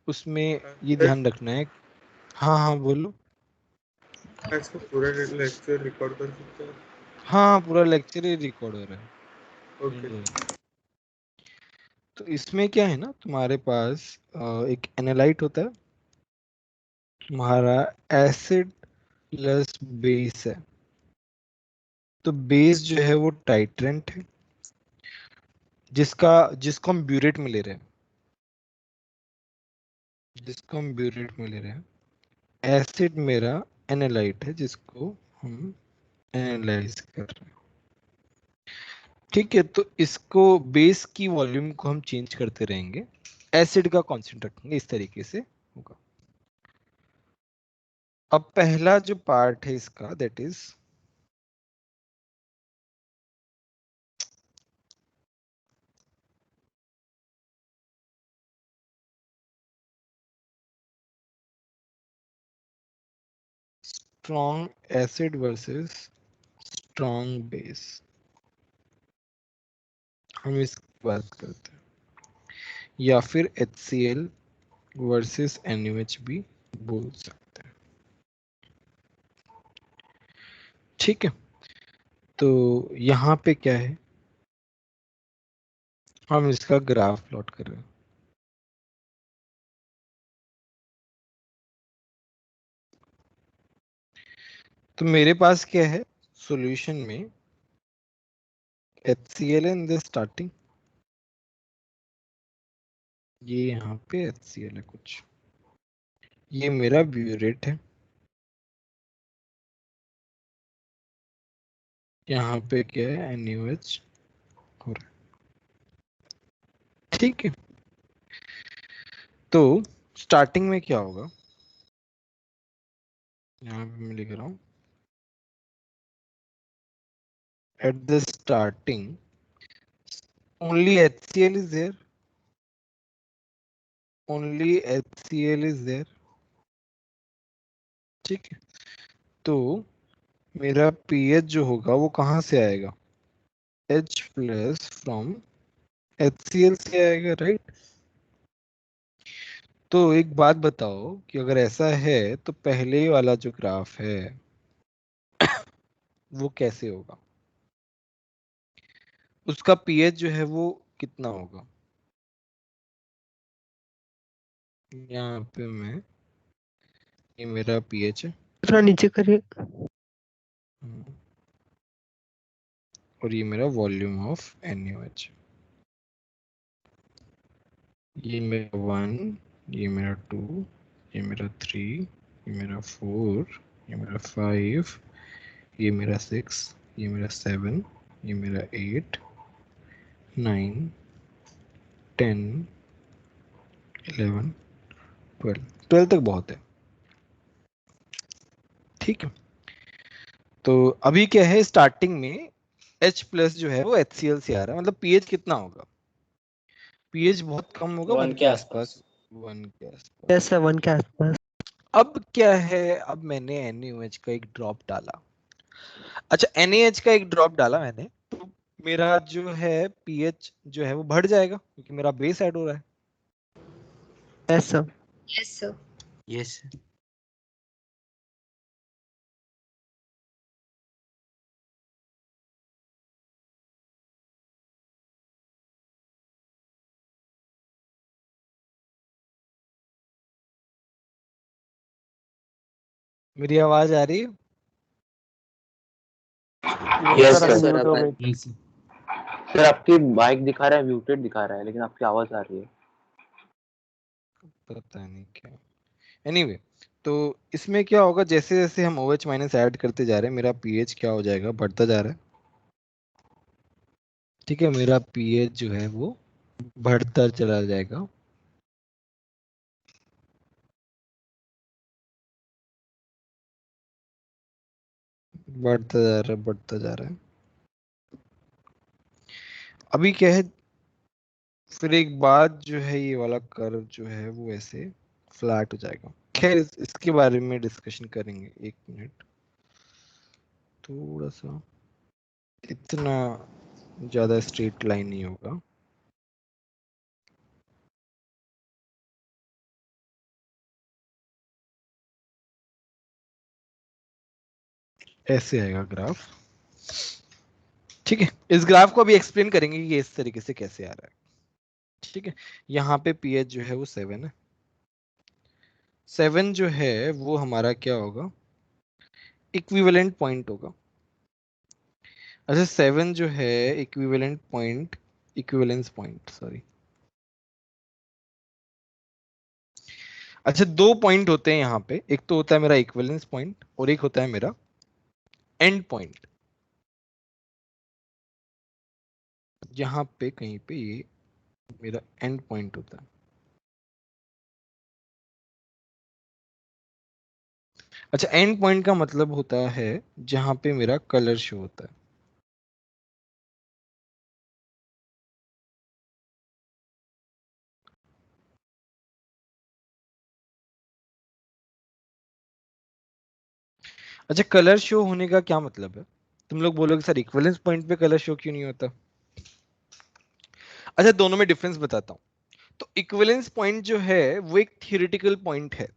उसमें ये ध्यान रखना है। हाँ हाँ बोलो। इसको पूरा लेक्चर रिकॉर्ड कर सकते हैं? हाँ पूरा लेक्चर ही रिकॉर्ड हो रहा है। ओके। तो इसमें क्या है ना, तुम्हारे पास एक एनालाइट होता है, तुम्हारा एसिड प्लस बेस है। तो बेस जो है वो टाइट्रेंट है, जिसको हम ब्यूरेट में ले रहे हैं, एसिड मेरा एनालाइट है जिसको हम एनालाइज कर रहे हैं। ठीक है, तो इसको बेस की वॉल्यूम को हम चेंज करते रहेंगे, एसिड का कांस्टेंट रखेंगे, इस तरीके से होगा। अब पहला जो पार्ट है इसका, that is strong acid versus strong base. हम इस बात करते हैं, या फिर HCl वर्सेस NaOH भी बोल सकते हैं। ठीक है, तो यहाँ पे क्या है, हम इसका ग्राफ प्लॉट कर रहे हैं। तो मेरे पास क्या है सॉल्यूशन में, HCl इन द स्टार्टिंग, ये यहाँ पे HCl है कुछ, ये मेरा ब्यूरेट है, यहाँ पे क्या है NaOH हो रहा है। ठीक है, तो स्टार्टिंग में क्या होगा, यहाँ पे मैं लिख रहा हूँ at the starting only HCl is there, only HCl is there। ठीक है, तो मेरा पीएच जो होगा वो कहाँ से आएगा, H प्लस फ्रॉम HCl से आएगा, राइट। तो एक बात बताओ कि अगर ऐसा है तो पहले वाला जो ग्राफ है वो कैसे होगा, उसका पीएच जो है वो कितना होगा। यहाँ पे मैं, ये मेरा पीएच है, थोड़ा नीचे करिए। और ये मेरा वॉल्यूम ऑफ NaOH, ये मेरा 1, ये मेरा 2, ये मेरा 3, ये मेरा 4, ये मेरा 5, ये मेरा 6, ये मेरा 7, ये मेरा 8, 9, 10, 11, 12 तक बहुत है। ठीक है, तो अभी क्या है स्टार्टिंग में H प्लस जो है वो HCl से आ रहा है, मतलब पीएच कितना होगा, पीएच बहुत कम होगा, 1 के आसपास, 1 के आसपास। यस सर, 1 के आसपास। अब क्या है, अब मैंने NaOH का एक ड्रॉप डाला, अच्छा NaH का एक ड्रॉप डाला मैंने, तो मेरा जो है पीएच जो है वो बढ़ जाएगा क्योंकि मेरा बेस ऐड हो रहा है। Yes sir. यस, मेरी आवाज आ रही है। Yes sir sir. म्यूट हो गई। सर आपकी माइक दिखा रहा है म्यूटेड दिखा रहा है, लेकिन आपकी आवाज आ रही है। पता नहीं क्या, एनीवे तो इसमें क्या होगा, जैसे जैसे हम OH माइनस ऐड करते जा रहे हैं मेरा पीएच क्या हो जाएगा, बढ़ता जा रहा है। ठीक है, मेरा पीएच जो है वो बढ़ता चला जाएगा। बढ़ता जा रहा है, बढ़ता जा रहा है। अभी क्या है, फिर एक बात जो है ये वाला कर्व जो है वो ऐसे फ्लैट हो जाएगा। खैर इसके बारे में डिस्कशन करेंगे, एक मिनट, थोड़ा सा, इतना ज्यादा स्ट्रेट लाइन नहीं होगा। ऐसे आएगा ग्राफ। ठीक है, इस ग्राफ को अभी एक्सप्लेन करेंगे कि ये इस तरीके से कैसे आ रहा है। ठीक है, यहाँ पे पीएच जो है वो 7 है। 7 जो है वो हमारा क्या होगा, इक्विवेलेंट पॉइंट होगा। अच्छा 7 जो है equivalent point, equivalence point sorry. अच्छा दो पॉइंट होते हैं यहाँ पे, एक तो होता है मेरा इक्विवेलेंस पॉइंट और एक होता है मेरा एंड पॉइंट। यहाँ पे कहीं पे ये मेरा एंड पॉइंट होता है। अच्छा एंड पॉइंट का मतलब होता है जहां पे मेरा कलर शो होता है। अच्छा कलर शो होने का क्या मतलब है, तुम लोग बोलोगे सर इक्विवेलेंस पॉइंट पे कलर शो क्यों नहीं होता। अच्छा दोनों में डिफरेंस बताता हूं। तो इक्विवेलेंस पॉइंट जो है वो एक थियोरेटिकल पॉइंट है,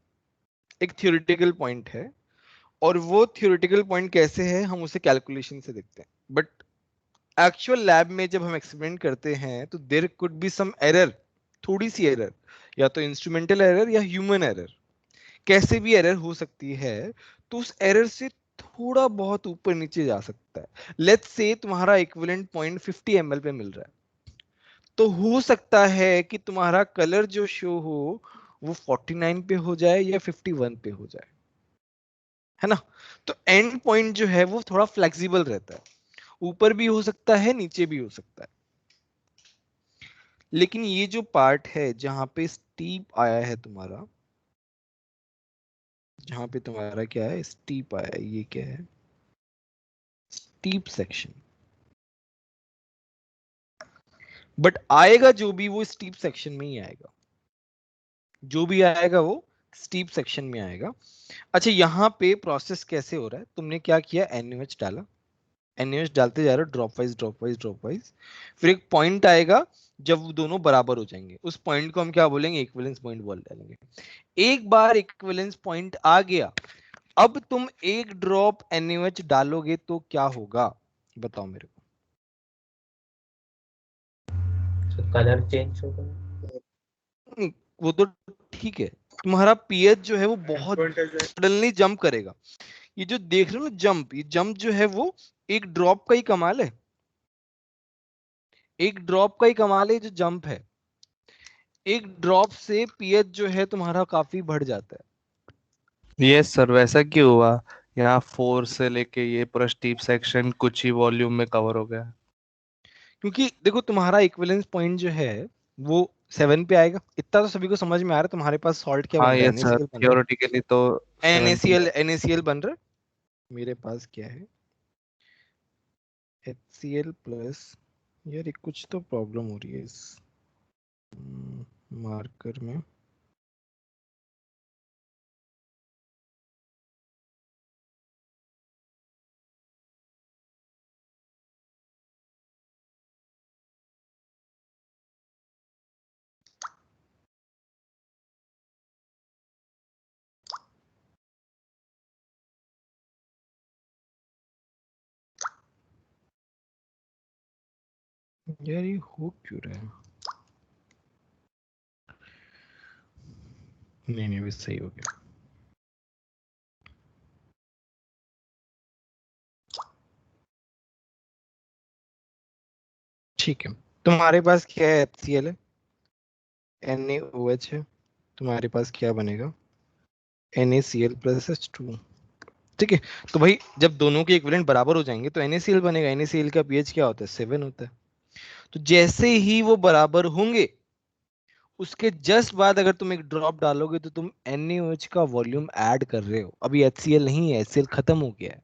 एक थियोरेटिकल पॉइंट है। और वो थियोरेटिकल पॉइंट कैसे है हम उसे कैलकुलेशन से देखते हैं, बट एक्चुअल लैब में जब हम एक्सपेरिमेंट करते हैं तो there could be some error, थोड़ी सी एरर, या तो इंस्ट्रूमेंटल एरर या ह्यूमन एरर, कैसे भी एरर हो सकती है। तो उस एरर से थोड़ा बहुत ऊपर नीचे जा सकता है। लेट्स से तुम्हारा इक्विवेलेंट पॉइंट 50 ml पे मिल रहा है, तो हो सकता है कि तुम्हारा कलर जो शो हो वो 49 पे हो जाए या 51 पे हो जाए, है ना। तो एंड पॉइंट जो है वो थोड़ा फ्लेक्सिबल रहता है, ऊपर भी हो सकता है नीचे भी हो सकता है। लेकिन ये जो पार्ट है जहां पे स्टीप आया है तुम्हारा, जहां पे तुम्हारा क्या है स्टीप आया है, ये क्या है स्टीप सेक्शन। बट आएगा जो भी वो स्टीप सेक्शन में ही आएगा, जो भी आएगा वो स्टीप सेक्शन में आएगा। अच्छा यहाँ पे प्रोसेस कैसे हो रहा है, तुमने क्या किया NaOH डाला, NaOH डालते जा रहे हो drop wise drop wise drop wise. फिर एक पॉइंट आएगा जब वो दोनों बराबर हो जाएंगे, उस पॉइंट को हम क्या बोलेंगे इक्विवेलेंस पॉइंट बोल डालेंगे। एक बार इक्विवेलेंस पॉइंट आ गया, अब तुम एक ड्रॉप NaOH डालोगे तो क्या होगा बताओ मेरे को। कलर चेंज होगा। वो तो ठीक है, तुम्हारा पीएच जो है वो एंड बहुत पॉइंट है जो सडनली जंप करेगा। ये जो देख रहे हो ना जंप, ये जंप जो है वो एक ड्रॉप का ही कमाल है, एक ड्रॉप का ही कमाल है जो जंप है। एक ड्रॉप से पीएच जो है तुम्हारा काफी बढ़ जाता है। ये सर वैसा क्यों हुआ? यहाँ 4 से लेके ये पूरा स्टीप सेक्शन कुछ ही वॉल्यूम में कवर हो गया। क्योंकि देखो तुम्हारा इक्विवेलेंस पॉइंट जो है वो 7 पे आएगा, इतना तो सभी को समझ में आ रहा है। तुम्हारे पास सॉल्ट क्या हाँ बन रहा ये है, सर NaCl बन रहा थियोरेटिकली तो है, 7 पे NaCl बन रहा है। मेरे पास क्या है HCl प्लस, यार ये कुछ तो प्रॉब्लम हो रही है इस मार्कर में। यार ये हो क्यों रहा है, नहीं नहीं भी सही हो गया। ठीक है, तुम्हारे पास क्या है HCl है, NaOH है, तुम्हारे पास क्या बनेगा NaCl प्लस H2। ठीक है, तो भाई जब दोनों के इक्विवेलेंट बराबर हो जाएंगे तो NaCl बनेगा। NaCl का पीएच क्या होता है 7 होता है। तो जैसे ही वो बराबर होंगे उसके जस्ट बाद अगर तुम एक ड्रॉप डालोगे तो तुम NaOH का वॉल्यूम ऐड कर रहे हो, अभी HCl नहीं है, HCl खत्म हो गया है।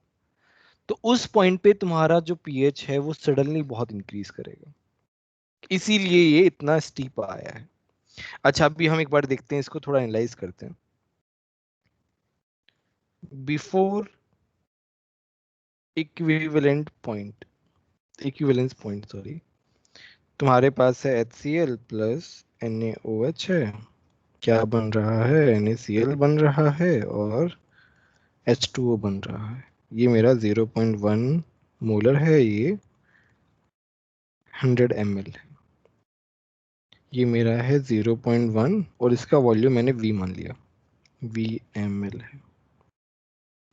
तो उस पॉइंट पे तुम्हारा जो पीएच है वो सडनली बहुत इंक्रीज करेगा, इसीलिए ये इतना स्टीप आया है। अच्छा अभी हम एक बार देखते हैं, इसको थोड़ा एनालाइज करते हैं। Before equivalent point, equivalence point sorry, तुम्हारे पास है HCl प्लस NaOH है, क्या बन रहा है NaCl बन रहा है और H2O बन रहा है। ये मेरा 0.1 मोलर है, ये 100 ml है। ये मेरा है 0.1 और इसका वॉल्यूम मैंने V मान लिया, V ml है।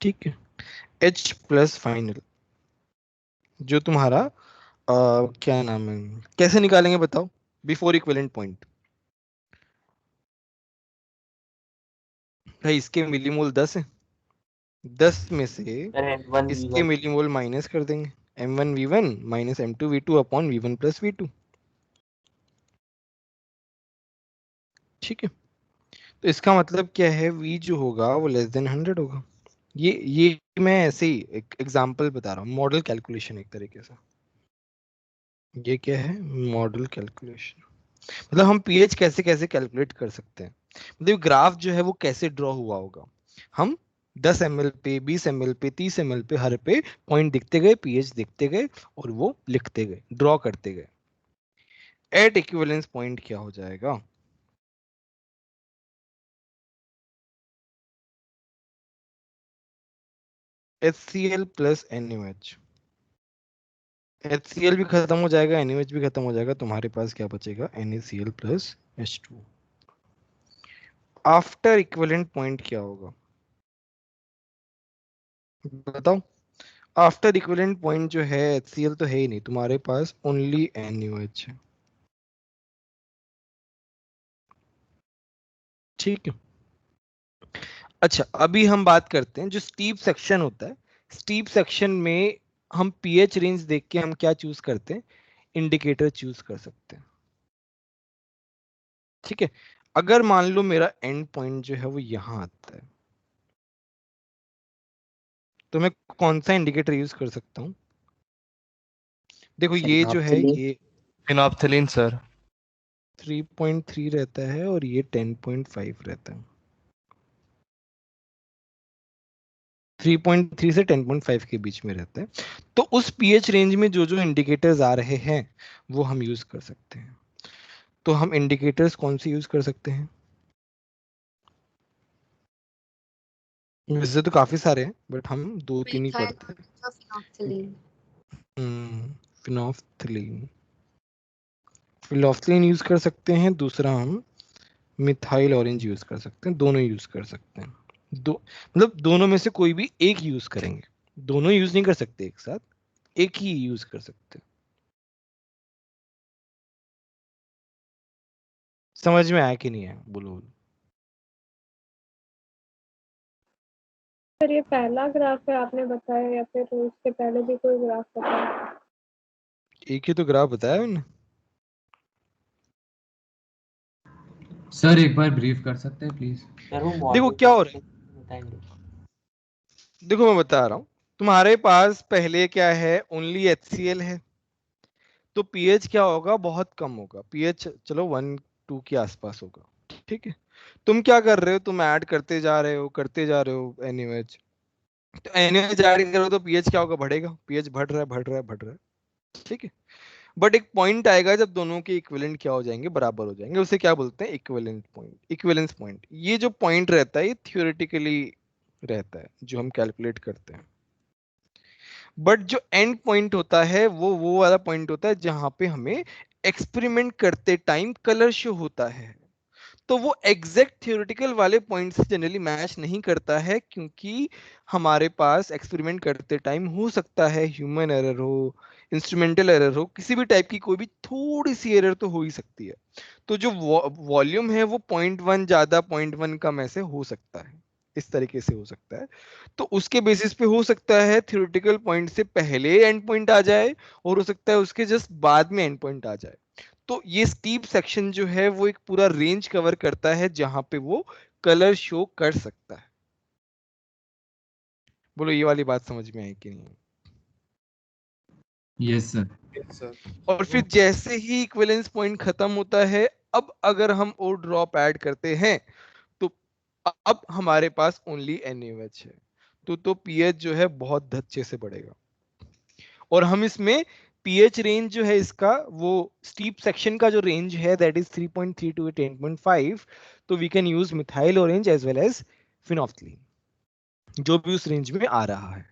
ठीक है। H प्लस फाइनल जो तुम्हारा क्या नाम है, कैसे निकालेंगे बताओ? Before equivalent point. भाई इसके मिलीमोल 10 है, 10 में से M1 इसके V1 मिलीमोल माइनस कर देंगे, m1v1 minus m2v2 upon v1 plus v2। ठीक है। तो इसका मतलब क्या है, v जो होगा वो लेस देन 100 होगा। ये मैं ऐसे ही एक एग्जांपल बता रहा हूँ, मॉडल कैलकुलेशन एक तरीके से। ये क्या है, मॉडल कैलकुलेशन। मतलब हम पीएच कैसे कैसे कैलकुलेट कर सकते हैं, मतलब ग्राफ जो है वो कैसे ड्रॉ हुआ होगा। हम 10 ml पे, 20 ml पे, 30 ml पे, हर पे पॉइंट दिखते गए, पीएच दिखते गए और वो लिखते गए, ड्रॉ करते गए। एट इक्विवेलेंस पॉइंट क्या हो जाएगा? HCl plus NaOH। HCl भी खत्म हो जाएगा, NaOH भी खत्म हो जाएगा, तुम्हारे पास क्या बचेगा, NaCl plus H2। After equivalent point क्या होगा बताओ? आफ्टर इक्विवेलेंट पॉइंट जो है, HCl तो है ही नहीं तुम्हारे पास, ओनली NaOH है। ठीक है। अच्छा अभी हम बात करते हैं जो स्टीप सेक्शन होता है। स्टीप सेक्शन में हम पीएच रेंज देख के हम क्या चूज करते हैं, इंडिकेटर चूज कर सकते हैं। ठीक है। अगर मान लो मेरा एंड पॉइंट जो है वो यहां आता है, तो मैं कौन सा इंडिकेटर यूज कर सकता हूं? देखो ये जो है Phenolphthalein ये फिनोप्थिलीन सर। 3.3 रहता है और ये 10.5 रहता है। 3.3 से 10.5 के बीच में रहता है। तो उस पीएच रेंज में जो जो इंडिकेटर्स आ रहे हैं वो हम यूज कर सकते हैं। तो हम इंडिकेटर्स कौन से यूज कर सकते हैं? वैसे तो काफी सारे हैं बट हम दो तीन ही Methyl पढ़ते phenolphthalein. हैं। फिनोफ्थलीन, फिनोफ्थलीन यूज कर सकते हैं। दूसरा हम मिथाइल ऑरेंज यूज कर सकते हैं। दोनों यूज कर सकते हैं। दो मतलब दोनों में से कोई भी एक यूज करेंगे, दोनों यूज नहीं कर सकते एक साथ, एक ही यूज कर सकते हैं। समझ में आया कि नहीं आया बोलो बोलो। सर ये पहला ग्राफ है आपने बताया या फिर उससे पहले भी कोई ग्राफ बताया? एक ही तो ग्राफ बताया मैंने। सर एक बार ब्रीफ कर सकते हैं प्लीज? सर वो देखो मॉडल क्या हो रहा है, बताएंगे। देखो मैं बता रहा हूँ। तुम्हारे पास पहले क्या है, ओनली HCl है, तो पीएच क्या होगा, बहुत कम होगा। पीएच चलो 1-2 के आसपास होगा। ठीक है। तुम क्या कर रहे हो, तुम ऐड करते जा रहे हो, करते जा रहे हो NaOH। तो NaOH ऐड करो तो पीएच क्या होगा, बढ़ेगा। पीएच बढ़ रहा है, बढ़ रहा है, बढ़ रहा है। ठीक है। बट एक पॉइंट आएगा जब दोनों के इक्विवेलेंट क्या हो जाएंगे, बराबर हो जाएंगे। उसे क्या बोलते हैं, इक्विवेलेंट पॉइंट, इक्विवेलेंस पॉइंट। ये जो पॉइंट रहता है ये थियोरेटिकली रहता है जो हम कैलकुलेट करते हैं। बट जो एंड पॉइंट होता है वो वाला पॉइंट होता है जहां पे हमें एक्सपेरिमेंट करते टाइम कलर शो होता है। तो वो एग्जैक्ट थियोरेटिकल वाले पॉइंट से जनरली मैच नहीं करता है, क्योंकि हमारे पास एक्सपेरिमेंट करते टाइम हो सकता है ह्यूमन एरर हो, इंस्ट्रूमेंटल एरर हो, किसी भी टाइप की कोई भी थोड़ी सी एरर तो हो ही सकती है। तो जो वॉल्यूम है वो 0.1 ज्यादा 0.1 कम ऐसे हो सकता है, इस तरीके से हो सकता है। तो उसके बेसिस पे हो सकता है थ्योरेटिकल पॉइंट से पहले एंड पॉइंट आ जाए और हो सकता है उसके जस्ट बाद में एंड पॉइंट आ जाए। तो ये स्टीप सेक्शन जो है वो एक पूरा रेंज कवर करता है जहां पे वो कलर शो कर सकता है। बोलो ये वाली बात समझ में आई कि नहीं? Yes sir. Yes, sir. और फिर जैसे ही इक्विवेलेंस पॉइंट खत्म होता है, अब अगर हम और ड्रॉप ऐड करते हैं तो अब हमारे पास ओनली NaOH है। तो पीएच जो है बहुत धच्चे से बढ़ेगा। और हम इसमें पीएच रेंज जो है इसका, वो स्टीप सेक्शन का जो रेंज है दैट इज 3.3 टू 10.5। तो we can use methyl orange as well as phenolphthalein, जो भी उस रेंज में आ रहा है।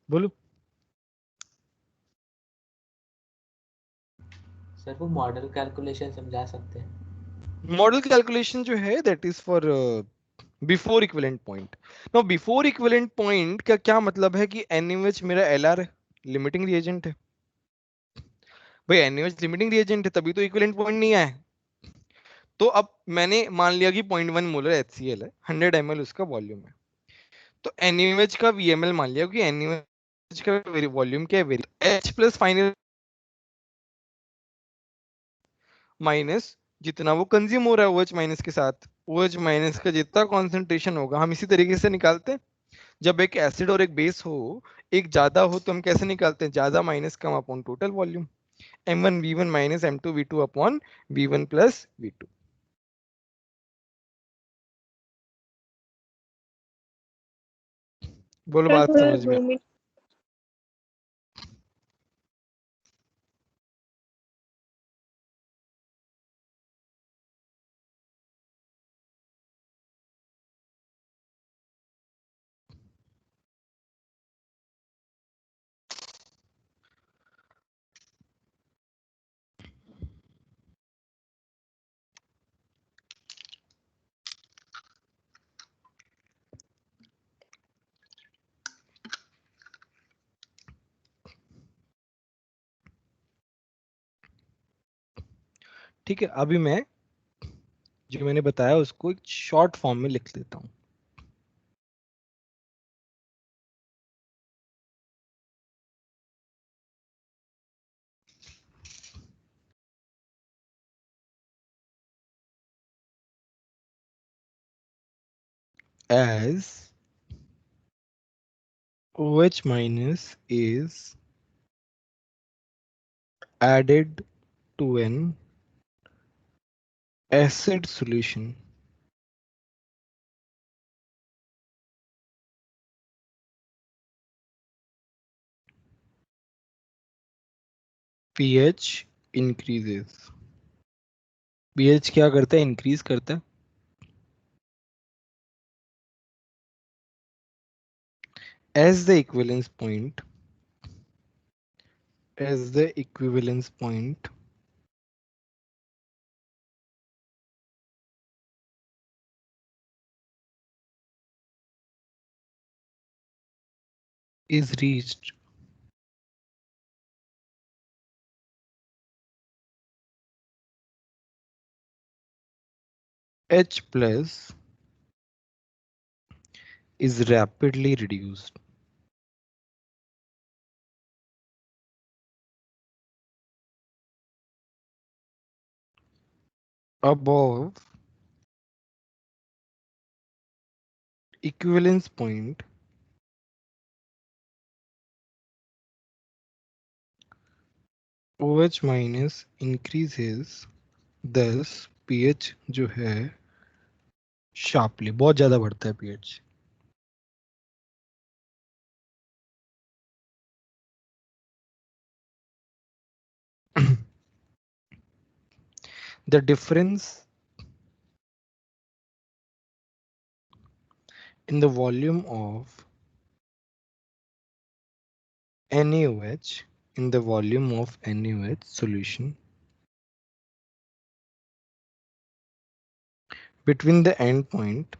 बोलो। सर वो मॉडल कैलकुलेशन समझा सकते हैं? मॉडल कैलकुलेशन जो है that is for before equivalent point. Now before equivalent point का क्या मतलब है कि NaOH मेरा LR है, लिमिटिंग रिएजेंट है। भाई NaOH लिमिटिंग रिएजेंट है तभी तो इक्विवेलेंट पॉइंट नहीं आया। तो अब मैंने मान लिया कि 0.1 मोलर HCl है, 100 ml उसका वॉल्यूम है। तो NaOH का VML मान लिया कि NaOH का वॉल्यूम क्या है, H प्लस फाइनल माइनस जितना वो कंज्यूम हो रहा है OH माइनस के साथ, OH माइनस का जितना कॉन्सेंट्रेशन होगा हम इसी तरीके से निकालते हैं। जब एक एसिड और एक बेस हो, एक ज्यादा हो तो हम कैसे निकालते हैं, ज्यादा minus come upon total volume, M1V1 minus M2V2 upon V1 plus V2। बोलो सर बात थोड़ा समझ में। Zoom in. ठीक है, अभी मैं जो मैंने बताया उसको एक शॉर्ट फॉर्म में लिख देता हूं। As OH minus is added to an acid solution, pH increases। pH क्या करता है, इंक्रीज करता है। as the equivalence point as the equivalence point is reached, H plus is rapidly reduced। Above equivalence point, OH minus increases, thus pH जो है sharply बहुत ज्यादा बढ़ता है pH। The difference in the volume of NaOH in the volume of NaOH solution between the end point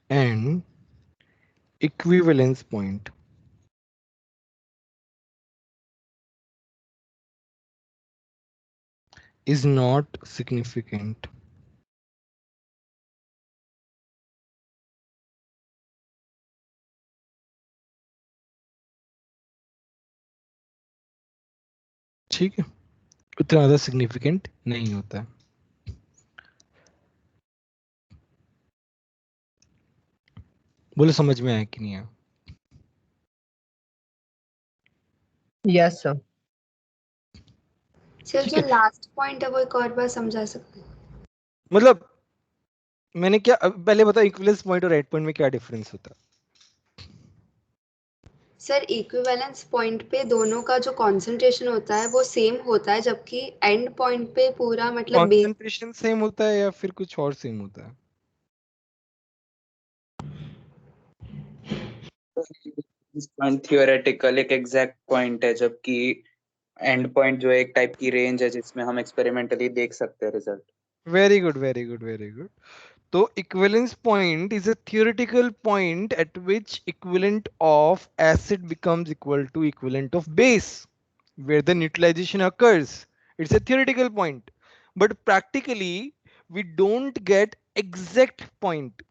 and equivalence point is not significant। ठीक है, उतना ज्यादा सिग्निफिकेंट नहीं होता है। बोलो समझ में आया कि नहीं आया। Yes sir. सर ठीक जो है, लास्ट पॉइंट है वो एक और बार समझा सकते हैं? मतलब मैंने क्या पहले बताया इक्विवेलेंस पॉइंट और एंड पॉइंट में क्या डिफरेंस होता है। सर इक्विवेलेंस पॉइंट पे दोनों का जो कंसंट्रेशन होता है वो सेम होता है, जबकि एंड पॉइंट पे पूरा मतलब बेस। कंसंट्रेशन सेम होता है या फिर कुछ और सेम होता है? पॉइंट थियोरेटिकल एक एग्जैक्ट पॉइंट है, जबकि एंड पॉइंट जो है एक टाइप की रेंज है जिसमें हम एक्सपेरिमेंटली देख सकते हैं result. Very good, very good, very good. तो equivalence point is a theoretical point at which equivalent of acid becomes equal to equivalent of base, where the neutralization occurs. It's a theoretical point, but practically we don't get exact point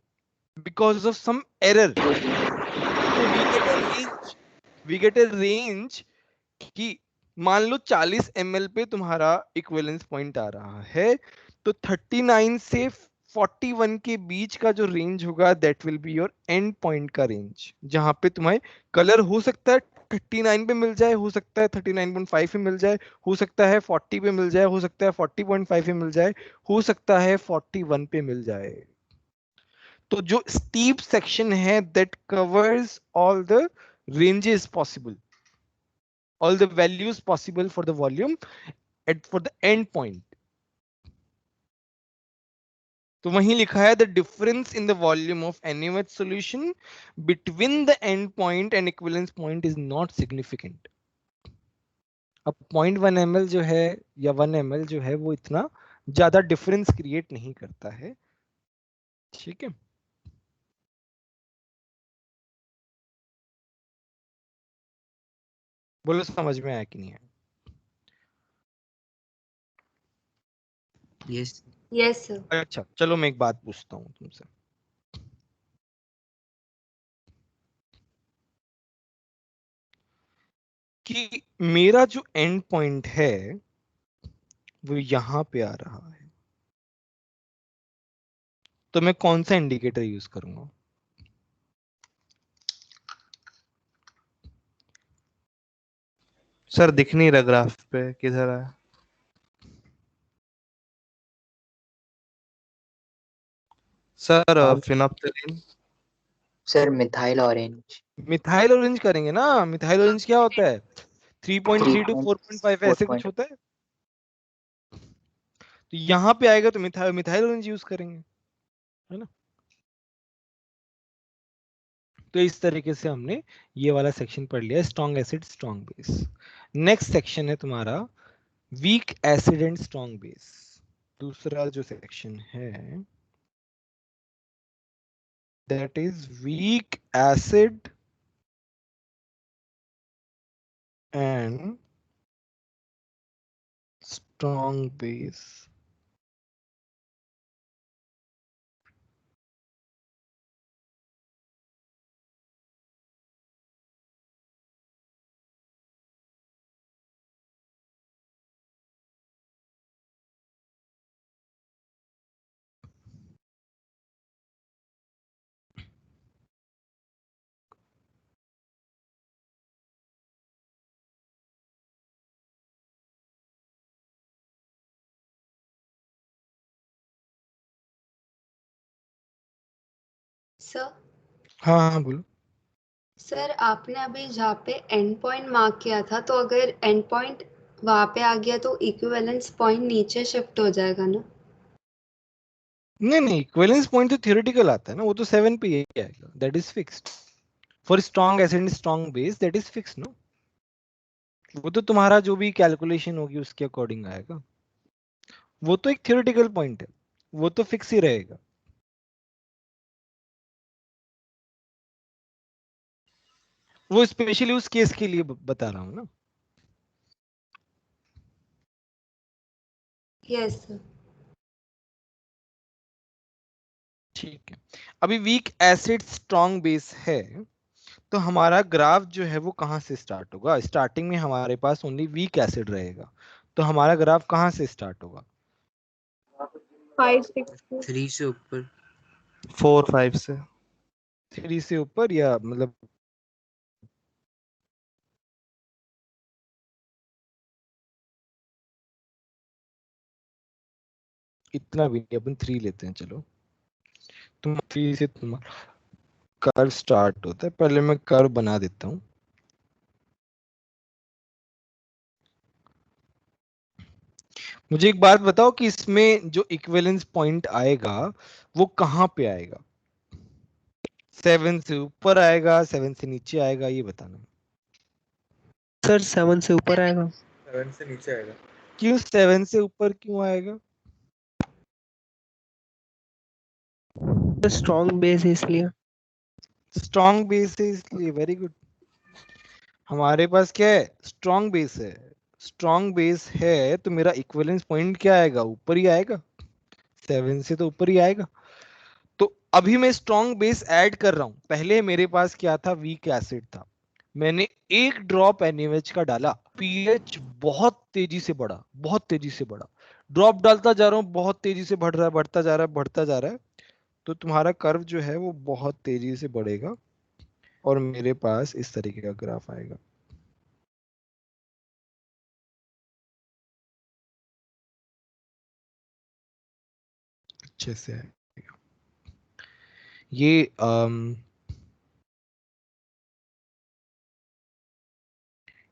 because of some error. So we get a range. We get a range कि मान लो 40 ml पे तुम्हारा equivalence point आ रहा है, तो 39 से 41 के बीच का जो रेंज होगा that will be your and point का रेंज, जहां पे तुम्हारे कलर हो सकता है 39 पे मिल जाए, हो सकता है 39.5 पे मिल जाए, हो सकता है 40 पे मिल जाए, हो सकता है 40.5 पे मिल जाए, हो सकता है 41 पे मिल जाए। तो जो स्टीप सेक्शन है that covers all the ranges possible, all the values possible for the volume for the end point. तो वहीं लिखा है the difference in the volume of NaOH solution between the end point and equivalence point is not significant. अब 0.1 ml जो है या 1 ml जो है वो इतना ज्यादा डिफरेंस क्रिएट नहीं करता है, ठीक है। बोलो समझ में आया कि नहीं आया? Yes yes sir. अच्छा चलो मैं एक बात पूछता हूँ तुमसे, कि मेरा जो एंड पॉइंट है वो यहां पे आ रहा है, तो मैं कौन सा इंडिकेटर यूज करूंगा? सर दिख नहीं रहा ग्राफ पे किधर है। Sir phenolphthalein. Sir methyl orange. Methyl orange करेंगे ना। मिथाइल ऑरेंज क्या होता है? 3.3 to 4.5 ऐसे कुछ होता है। तो यहाँ पे आएगा तो मिथाइल ऑरेंज यूज करेंगे, है ना। तो इस तरीके से हमने ये वाला सेक्शन पढ़ लिया, strong acid strong base. Next section है तुम्हारा week acid and strong base. दूसरा जो सेक्शन है that is weak acid and strong base. Sir हाँ हाँ बोलो। सर आपने अभी जहाँ पे एंड पॉइंट मार्क किया था, तो अगर एंड पॉइंट वहाँ पे आ गया तो इक्विवेलेंस पॉइंट नीचे शिफ्ट हो जाएगा ना? नहीं नहीं, इक्विवेलेंस पॉइंट तो थ्योरेटिकल आता है ना, वो तो 7 पे ही आएगा, that is fixed. For strong acid and strong base that is fixed no. वो तो तुम्हारा जो भी कैलकुलेशन होगी उसके अकॉर्डिंग आएगा। वो तो एक थ्योरेटिकल पॉइंट है, वो तो फिक्स ही रहेगा। वो स्पेशली उस केस के लिए बता रहा हूँ ना। Yes sir. ठीक है, अभी वीक एसिड स्ट्रॉन्ग बेस है, तो हमारा ग्राफ जो है वो कहां से स्टार्ट होगा? स्टार्टिंग में हमारे पास ओनली वीक एसिड रहेगा, तो हमारा ग्राफ कहां से स्टार्ट होगा? 5 6 3 से ऊपर। 4 5 से। 3 से ऊपर या मतलब इतना भी नहीं, अपन 3 लेते हैं चलो। तुम 3 से तुम्हारा कर्व स्टार्ट होता है, पहले मैं कर्व बना देता हूँ। मुझे एक बात बताओ कि इसमें जो इक्विवेलेंस पॉइंट आएगा वो कहाँ पे आएगा? 7 से ऊपर आएगा, 7 से नीचे आएगा, ये बताना। सर 7 से ऊपर आएगा। 7 से नीचे आएगा। क्यों 7 से ऊपर क्यों आएगा? स्ट्रॉन्ग बेस है इसलिए। स्ट्रॉन्ग बेस है इसलिए। Very good. हमारे पास क्या है? स्ट्रॉन्ग बेस है। स्ट्रॉन्ग बेस है तो मेरा इक्विवेलेंस पॉइंट क्या आएगा? ऊपर ही आएगा, 7 से तो ऊपर ही आएगा। तो अभी मैं स्ट्रॉन्ग बेस ऐड कर रहा हूं। पहले मेरे पास क्या था? वीक एसिड था। मैंने एक ड्रॉप NaOH का डाला, पीएच बहुत तेजी से बढ़ा, बहुत तेजी से बढ़ा। ड्रॉप डालता जा रहा हूं, बहुत तेजी से बढ़ रहा है, बढ़ता जा रहा है, बढ़ता जा रहा है। तो तुम्हारा कर्व जो है वो बहुत तेजी से बढ़ेगा और मेरे पास इस तरीके का ग्राफ आएगा। अच्छे से आएगा ये।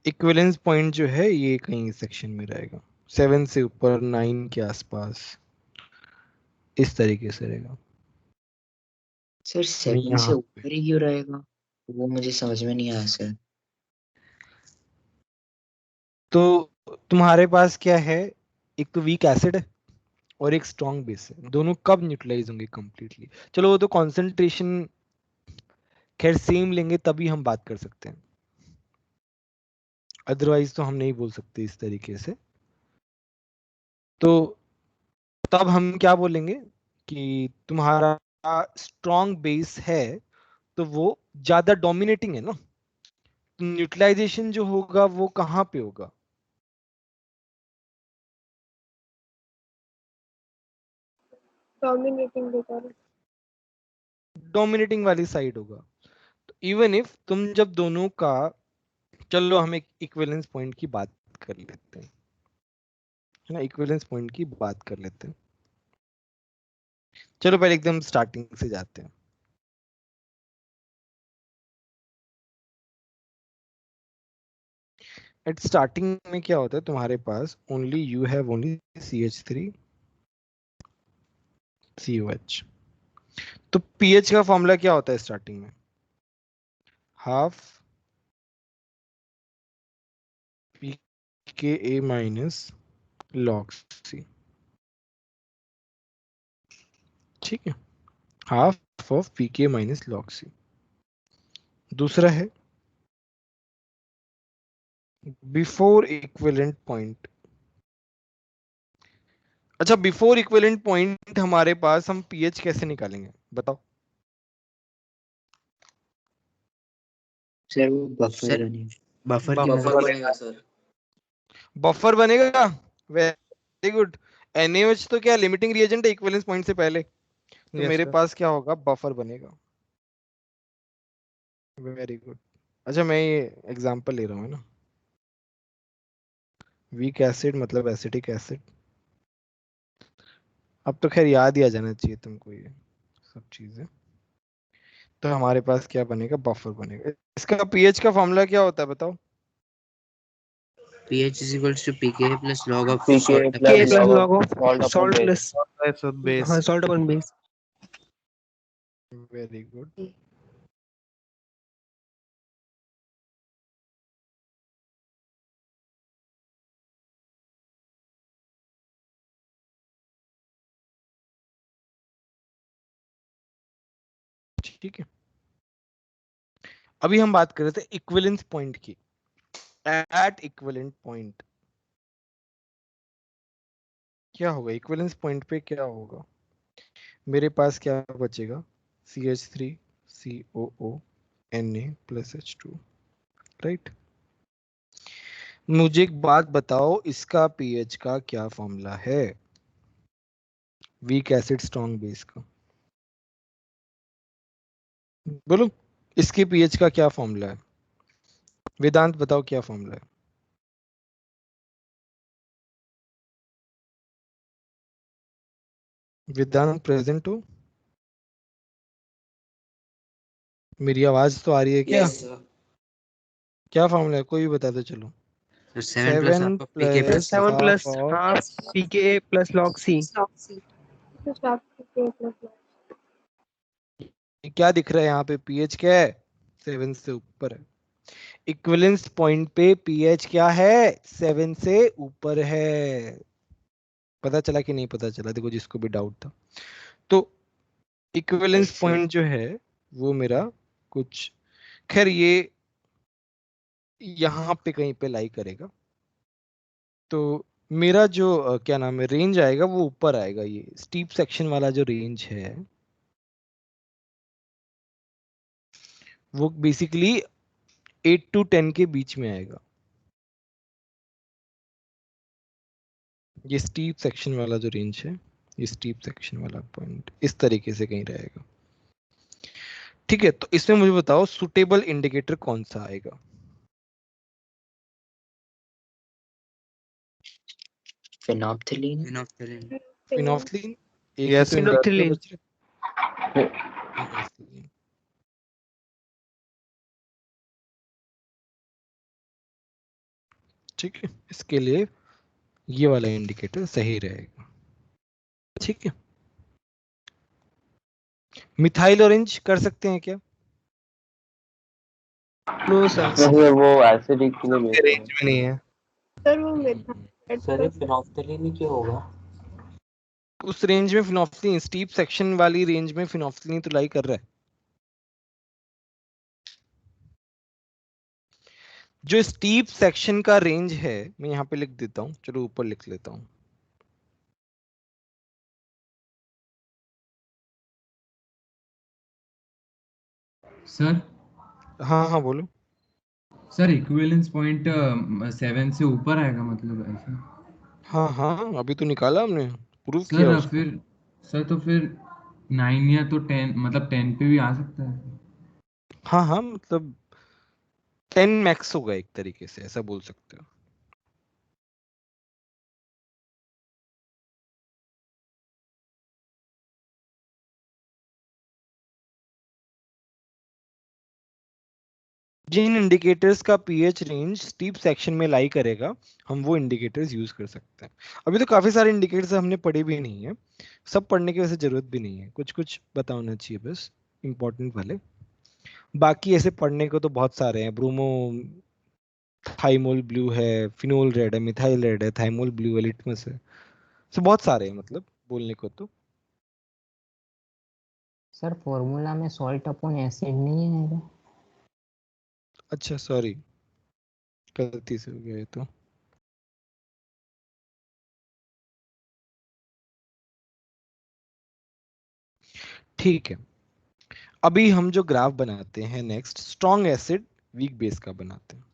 इक्विवेलेंस पॉइंट जो है ये कहीं सेक्शन में रहेगा, 7 से ऊपर 9 के आसपास, इस तरीके से रहेगा। सर 7 से ऊपर ही क्यों रहेगा? वो मुझे समझ में नहीं आया सर। तो तुम्हारे पास क्या है? एक तो वीक एसिड है और एक स्ट्रॉन्ग बेस है। दोनों कब न्यूट्रलाइज होंगे कंप्लीटली? चलो वो तो कंसंट्रेशन खैर सेम लेंगे तभी हम बात कर सकते हैं, अदरवाइज तो हम नहीं बोल सकते इस तरीके से। तो तब हम क्या बोलेंगे कि तुम्हारा स्ट्रॉन्ग बेस है तो वो ज्यादा डोमिनेटिंग है ना, तो न्यूट्रलाइजेशन जो होगा वो कहाँ पे होगा? डोमिनेटिंग वाली साइड होगा। तो इवन इफ तुम जब दोनों का, चलो हम एक इक्विवेलेंस पॉइंट की बात कर लेते हैं, है ना, इक्विवेलेंस पॉइंट की बात कर लेते हैं। चलो पहले एकदम स्टार्टिंग से जाते हैं। एट स्टार्टिंग में क्या होता है? तुम्हारे पास only you have only CH3 COH। तो पीएच का फॉर्मूला क्या होता है स्टार्टिंग में? Half pKa minus log C। ठीक है, half of pK minus log C। दूसरा है बिफोर इक्विवेलेंट पॉइंट। अच्छा, बिफोर इक्विवेलेंट पॉइंट हमारे पास हम पीएच कैसे निकालेंगे बताओ? सर वो बफर बफर की बफर मदद बनेगा सर। बफर बनेगा। Very good. NaOH तो क्या लिमिटिंग रिएजेंट है इक्विवेलेंस पॉइंट से पहले, तो Yes, मेरे sir. पास क्या होगा? बफर बनेगा। Very good. अच्छा मैं ये एग्जांपल ले रहा हूँ ना, वीक एसिड मतलब एसिटिक एसिड। अब तो खैर याद ही आ जाना चाहिए तुमको ये सब चीजें। तो हमारे पास क्या बनेगा? बफर बनेगा। इसका पीएच का फॉर्मूला क्या होता है बताओ? pH is equals to pKa plus log of pKa salt K plus plus upon log of salt upon salt base. plus Yes, sir, base. हाँ salt upon base। Very good. ठीक है, अभी हम बात कर रहे थे इक्विवेलेंस पॉइंट की। एट इक्विवेलेंट पॉइंट क्या होगा? इक्विवेलेंस पॉइंट पे क्या होगा? मेरे पास क्या बचेगा? CH3 COO Na plus H2, right? मुझे एक बात बताओ, इसका पीएच का क्या फॉर्मूला है? वीक एसिड स्ट्रॉन्ग बेस का बोलो, इसके पीएच का क्या फॉर्मूला है? वेदांत बताओ क्या फॉर्मूला है? वेदांत प्रेजेंट हो? मेरी आवाज तो आ रही है क्या? Yes sir. क्या फॉर्मूला है? कोई भी बता दो चलो। तो 7 plus 7 half pK plus plus 7 half plus of half pK plus log C. तो आपकी के प्लस क्या दिख रहा है यहाँ पे? पीएच क्या है? 7 से ऊपर है। इक्विवेलेंस पॉइंट पे पीएच क्या है? 7 से ऊपर है। पता चला कि नहीं पता चला? देखो जिसको भी डाउट था। तो इक्विवेलेंस पॉइंट जो है वो मेरा कुछ, खैर ये यहाँ पे कहीं पे लाई करेगा। तो मेरा जो क्या नाम है रेंज आएगा वो ऊपर आएगा। ये स्टीप सेक्शन वाला जो रेंज है वो बेसिकली 8 to 10 के बीच में आएगा। ये स्टीप सेक्शन वाला जो रेंज है, ये स्टीप सेक्शन वाला पॉइंट इस तरीके से कहीं रहेगा। ठीक है, तो इसमें मुझे बताओ सुटेबल इंडिकेटर कौन सा आएगा? फिनोप्थिलीन। फिनोफ्थलीन। एक ही यस तो सर। Indicator phenolphthalein. बच रहा है। फिनोफ्थलीन। ठीक है, इसके लिए ये वाला इंडिकेटर सही रहेगा। ठीक है, मिथाइल ऑरेंज कर सकते हैं क्या? No sir. सर वो एसिडिक के लिए बेस्ट रेंज में नहीं है। सर वो मिथाइल सर ये फिनोफ्थलीन ही क्यों होगा? उस रेंज में फिनोफ्थलीन, स्टीप सेक्शन वाली रेंज में फिनोफ्थलीन तो लाई कर रहा है। जो स्टीप सेक्शन का रेंज है, मैं यहाँ पे लिख देता हूँ, चलो ऊपर लिख लेता हूँ। सर हाँ हाँ बोलो। सर इक्विवेलेंस पॉइंट 7 से ऊपर आएगा मतलब ऐसा? हाँ हाँ अभी तो निकाला हमने, प्रूव किया सर उसको। फिर सर तो फिर 9 या तो 10 मतलब 10 पे भी आ सकता है। हाँ हाँ मतलब 10 मैक्स होगा एक तरीके से, ऐसा बोल सकते हो। जिन इंडिकेटर्स का पीएच रेंज स्टीप सेक्शन में लाई करेगा, हम वो इंडिकेटर्स यूज कर सकते हैं। अभी तो काफी सारे इंडिकेटर्स हमने पढ़े भी नहीं है, सब पढ़ने की वैसे जरूरत भी नहीं है, कुछ कुछ पता होना चाहिए बस, इंपॉर्टेंट वाले। बाकी ऐसे पढ़ने को तो बहुत सारे हैं। ब्रूमो थाइमोल ब्लू है, फिनोल रेड है, मिथाइल रेड है, थाइमोल ब्लू है, लिटमस है, तो बहुत सारे हैं मतलब बोलने को तो। सर फॉर्मूला में सॉल्ट अपॉन एसिड नहीं आएगा? अच्छा सॉरी, गलती से हो गया ये तो। ठीक है, अभी हम जो ग्राफ बनाते हैं next strong acid weak base का बनाते हैं।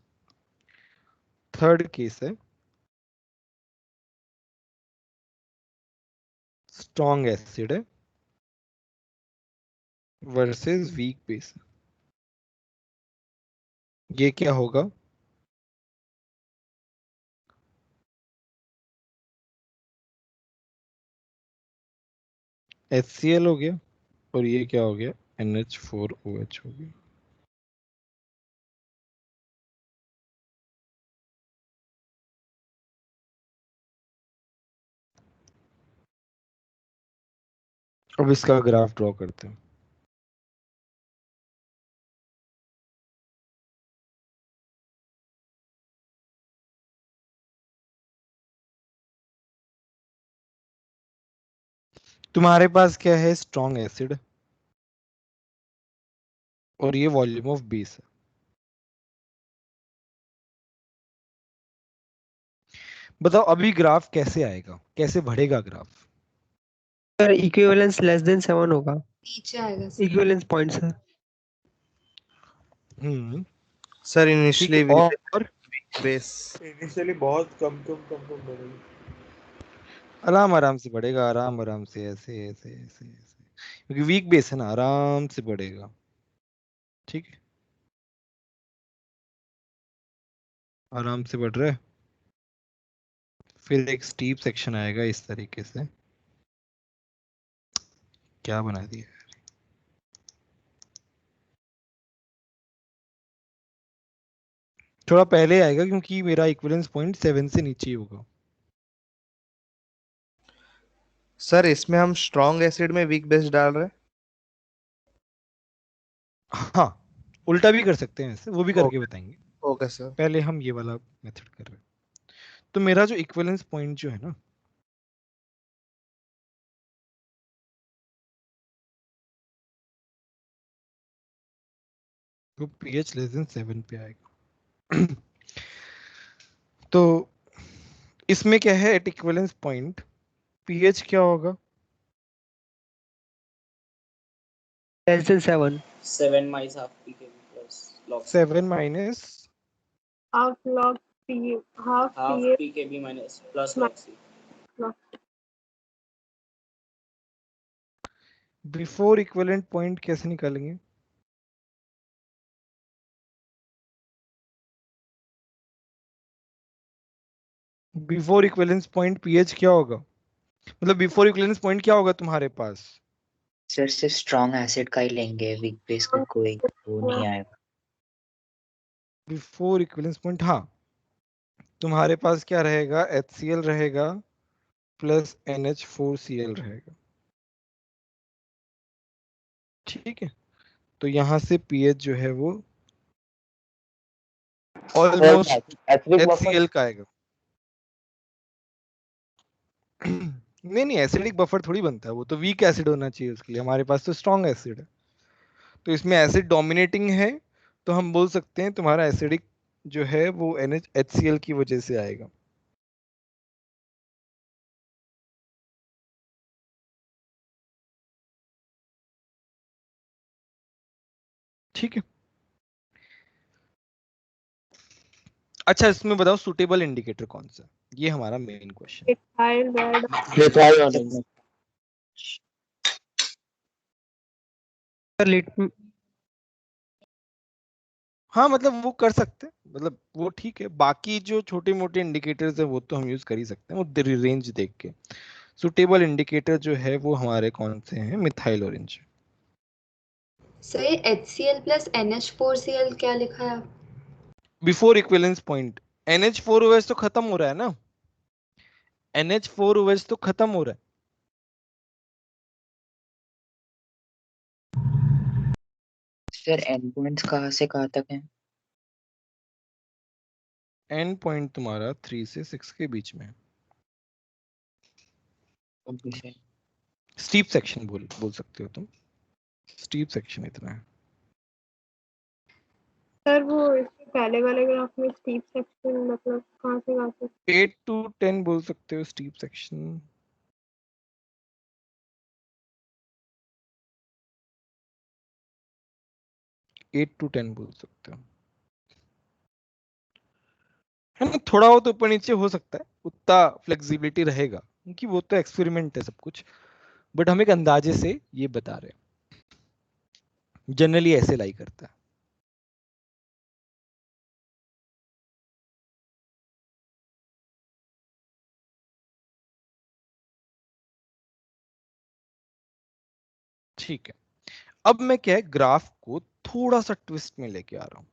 थर्ड केस है स्ट्रॉन्ग एसिड है वर्सेस वीक बेस। ये क्या होगा? HCl हो गया, और ये क्या हो गया? NH4OH हो गया। अब इसका ग्राफ ड्रॉ करते हैं। तुम्हारे पास क्या है? स्ट्रॉन्ग एसिड, और ये वॉल्यूम ऑफ बेस है। बताओ अभी ग्राफ कैसे आएगा, कैसे बढ़ेगा graph? Sir equivalence less than 7 होगा। नीचे आएगा sir. Equivalence point sir. Sir ठीक इनिशियली है, और बेस इनिशियली बहुत कम बढ़ेगी। आराम आराम से बढ़ेगा, आराम आराम से, ऐसे ऐसे ऐसे ऐसे, क्योंकि वीक बेस है ना, आराम से बढ़ेगा। ठीक है, आराम से बढ़ रहा है। फिर एक स्टीप सेक्शन आएगा इस तरीके से। क्या बना दिया? थोड़ा पहले आएगा क्योंकि मेरा इक्विवेलेंस पॉइंट 7 से नीचे ही होगा। सर इसमें हम स्ट्रॉन्ग एसिड में वीक बेस डाल रहे हैं। हाँ, उल्टा भी कर सकते हैं ऐसे, वो भी करके बताएंगे। Okay sir. पहले हम ये वाला मेथड कर रहे हैं। तो मेरा जो इक्विवेलेंस पॉइंट जो है ना, वो pH लेस देन 7 पे आएगा। तो इसमें क्या है, एट इक्विवेलेंस पॉइंट pH क्या होगा? Less than 7। 7 minus half pKb plus log C. 7 minus half log P half Half PA pKb minus plus log C. Before equivalent point कैसे निकालेंगे? बिफोर इक्विवेलेंस पॉइंट pH क्या होगा? मतलब before equivalence point क्या होगा तुम्हारे पास? सर सिर्फ strong acid का ही लेंगे, वीक बेस का कोई वो नहीं आएगा। बिफोर इक्विवेलेंस पॉइंट, हाँ, तुम्हारे पास क्या रहेगा? HCl रहेगा प्लस NH4Cl रहेगा। ठीक है, तो यहां से pH जो है वो ऑलमोस्ट HCl का आएगा। नहीं नहीं, एसिडिक बफर थोड़ी बनता है, वो तो वीक एसिड होना चाहिए उसके लिए। हमारे पास तो स्ट्रॉन्ग एसिड है, तो इसमें एसिड डोमिनेटिंग है, तो हम बोल सकते हैं तुम्हारा एसिडिक जो है वो HCl की वजह से आएगा। ठीक है, अच्छा इसमें बताओ सुटेबल इंडिकेटर कौन सा? ये हमारा मेन क्वेश्चन। हाँ मतलब वो कर सकते हैं, मतलब वो ठीक है। बाकी जो छोटे मोटे इंडिकेटर्स है वो तो हम यूज कर ही सकते हैं, वो रेंज देख के। सुटेबल इंडिकेटर जो है वो हमारे कौन से हैं? Methyl orange. सर ये HCl प्लस NH4Cl क्या लिखा है आप? बिफोर इक्विवेलेंस पॉइंट NH4OH तो खत्म हो रहा है ना, NH4OH तो खत्म हो रहा है। सर एंड पॉइंट्स कहाँ से कहाँ तक है? एंड पॉइंट तुम्हारा 3 से 6 के बीच में है। स्टीप सेक्शन बोल सकते हो तुम, स्टीप सेक्शन इतना है। सर वो इसके पहले वाले ग्राफ में स्टीप सेक्शन मतलब कहाँ से कहाँ तक? 8 to 10 बोल सकते हो स्टीप सेक्शन। एट टू 10 बोल सकते हो, है ना। थोड़ा हो तो ऊपर नीचे हो सकता है, उतना फ्लेक्सिबिलिटी रहेगा क्योंकि वो तो एक्सपेरिमेंट है सब कुछ, बट हम एक अंदाजे से ये बता रहे हैं, जनरली ऐसे लाई करता है। ठीक है, अब मैं क्या है ग्राफ को थोड़ा सा ट्विस्ट में लेके आ रहा हूं।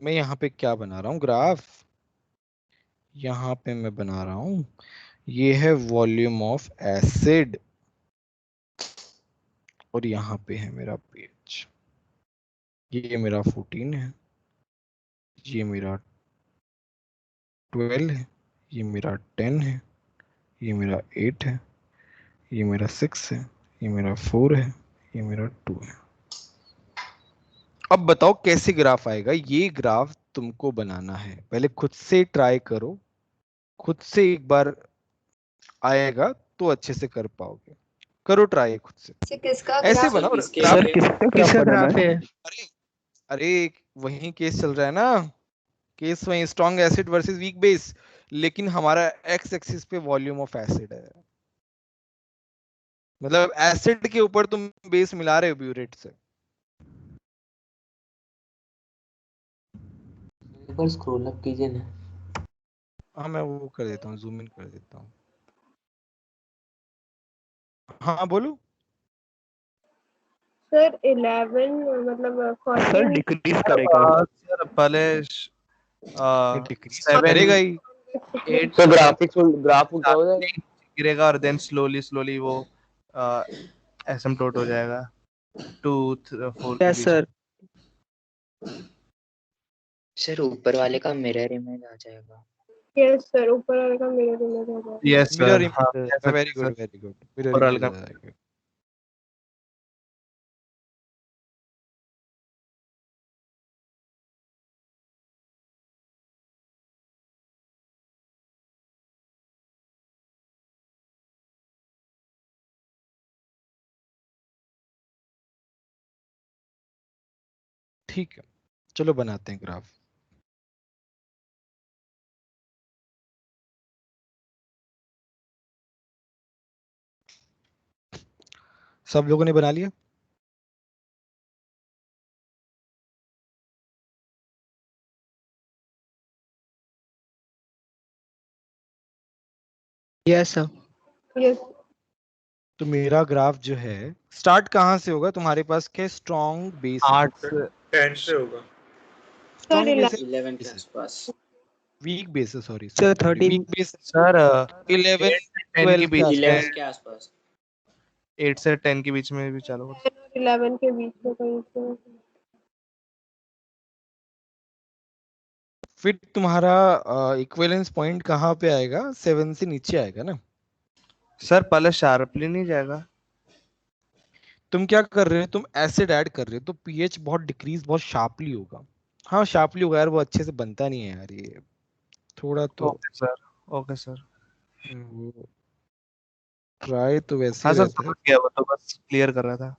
मैं यहाँ पे क्या बना रहा हूँ ग्राफ, यहाँ पे मैं बना रहा हूं, ये है वॉल्यूम ऑफ एसिड और यहाँ पे है मेरा pH। ये मेरा 14 है, ये मेरा 12 है, ये मेरा 10 है, ये मेरा 8 है, ये मेरा 6 है, ये मेरा 4 है, ये मेरा 2 है। अब बताओ कैसे ग्राफ आएगा? ये ग्राफ तुमको बनाना है, पहले खुद से ट्राई करो, खुद से एक बार आएगा तो अच्छे से कर पाओगे। करो ट्राई खुद से, किसका ऐसे ग्राफ? बनाओ सर किसका ग्राफ है? अरे वही केस चल रहा है ना, केस वही strong acid versus weak base, लेकिन हमारा एक्स एक्सिस पे वॉल्यूम ऑफ एसिड है। मतलब एसिड के ऊपर तुम बेस मिला रहे हो ब्यूरेट से। एक बार स्क्रॉल अप कीजिए ना। हाँ मैं वो कर देता हूँ, जूम इन कर देता हूँ। हाँ बोलो। सर 11 मतलब सर 14 डिक्रीज करेगा। सर पहले डिक्रीज 7 करेगा ही। 8 तो ग्राफ उल्टा हो जाएगा। गिरेगा और देन स्लोली वो एसिम्पटोट हो जाएगा 2 4 के यस बीच। सर। सर ऊपर वाले का मिरर इमेज आ जाएगा। यस सर, ऊपर वाले का मिरर इमेज हो जाएगा। यस मिरर सर, हाँ इमेज, कह सकते वेरी हैं good sir. Very good, mirror ऊपर वाले इमेज का आ जाएगा। ठीक है, चलो बनाते हैं ग्राफ। सब लोगों ने बना लिया? Yes sir. यस तो मेरा ग्राफ जो है स्टार्ट कहाँ से होगा? तुम्हारे पास क्या स्ट्रॉन्ग बेस है? 8 से 10 से होगा। स्ट्रॉन्ग बेस 11 के आसपास। वीक बेस है, sorry sir 13 weak base sir 11 8 से 10 के 12 के बीच में, 11 के आसपास। 8 से 10 के बीच में भी चालू कर। 10 और 11 के बीच में कहीं से। फिर तुम्हारा इक्विवेलेंस पॉइंट कहाँ पे आएगा? 7 से नीचे आएगा ना? सर पहले शार्पली नहीं जाएगा। तुम क्या कर रहे हो? तुम एसिड ऐड कर रहे हो तो पीएच बहुत डिक्रीज बहुत शार्पली होगा। हाँ शार्पली होगा यार, वो अच्छे से बनता नहीं है यार ये, थोड़ा तो ओके सर, ओके सर। वो ट्राई तो वैसे हाँ ही सर रहता है। समझ गया, वो तो बस क्लियर कर रहा था।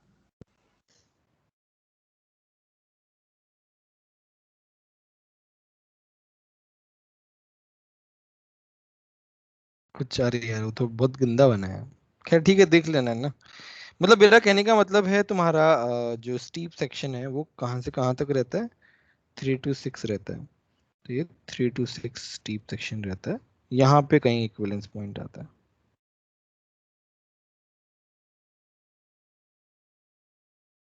कुछ अरे यार वो तो बहुत गंदा बना है। खैर ठीक है, देख लेना है ना। मतलब मेरा कहने का मतलब है तुम्हारा जो स्टीप सेक्शन है वो कहाँ से कहाँ तक रहता है? 3 to 6 रहता है। तो ये 3 to 6 स्टीप सेक्शन रहता है, यहाँ पे कहीं इक्विवेलेंस पॉइंट आता है।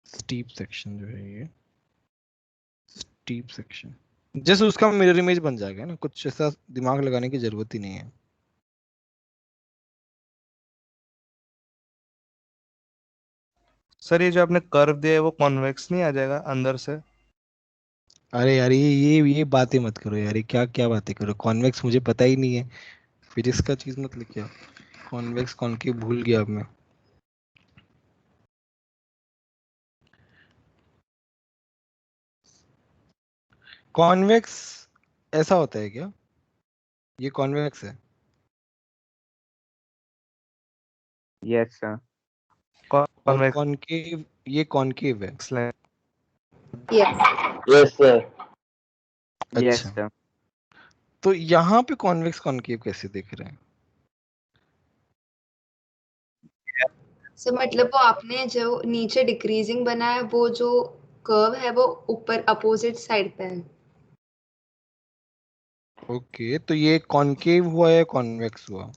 स्टीप सेक्शन जो है ये स्टीप सेक्शन, जैसे उसका मिरर इमेज बन जाएगा ना, कुछ ऐसा दिमाग लगाने की जरूरत ही नहीं है। सर ये जो आपने कर्व दिया है वो कॉन्वेक्स नहीं आ जाएगा अंदर से? अरे यार ये बातें मत करो यार, ये क्या क्या बातें करो। कॉन्वेक्स मुझे पता ही नहीं है, फिजिक्स का चीज मत लिखिए। कॉन्वेक्स कॉनकेव भूल गया अब मैं। कॉन्वेक्स ऐसा होता है क्या? ये कॉन्वेक्स है? Yes sir. और कॉन्वेक्स कॉनकेव, ये कॉनकेव है? Yes yes sir. यस अच्छा, सर। तो यहाँ पे कॉन्वेक्स कॉनकेव कैसे दिख रहे हैं? सो मतलब वो आपने जो नीचे डिक्रीजिंग बनाया है, वो जो कर्व है वो ऊपर अपोजिट साइड पे है। ओके, तो ये कॉनकेव हुआ या कॉन्वेक्स हुआ?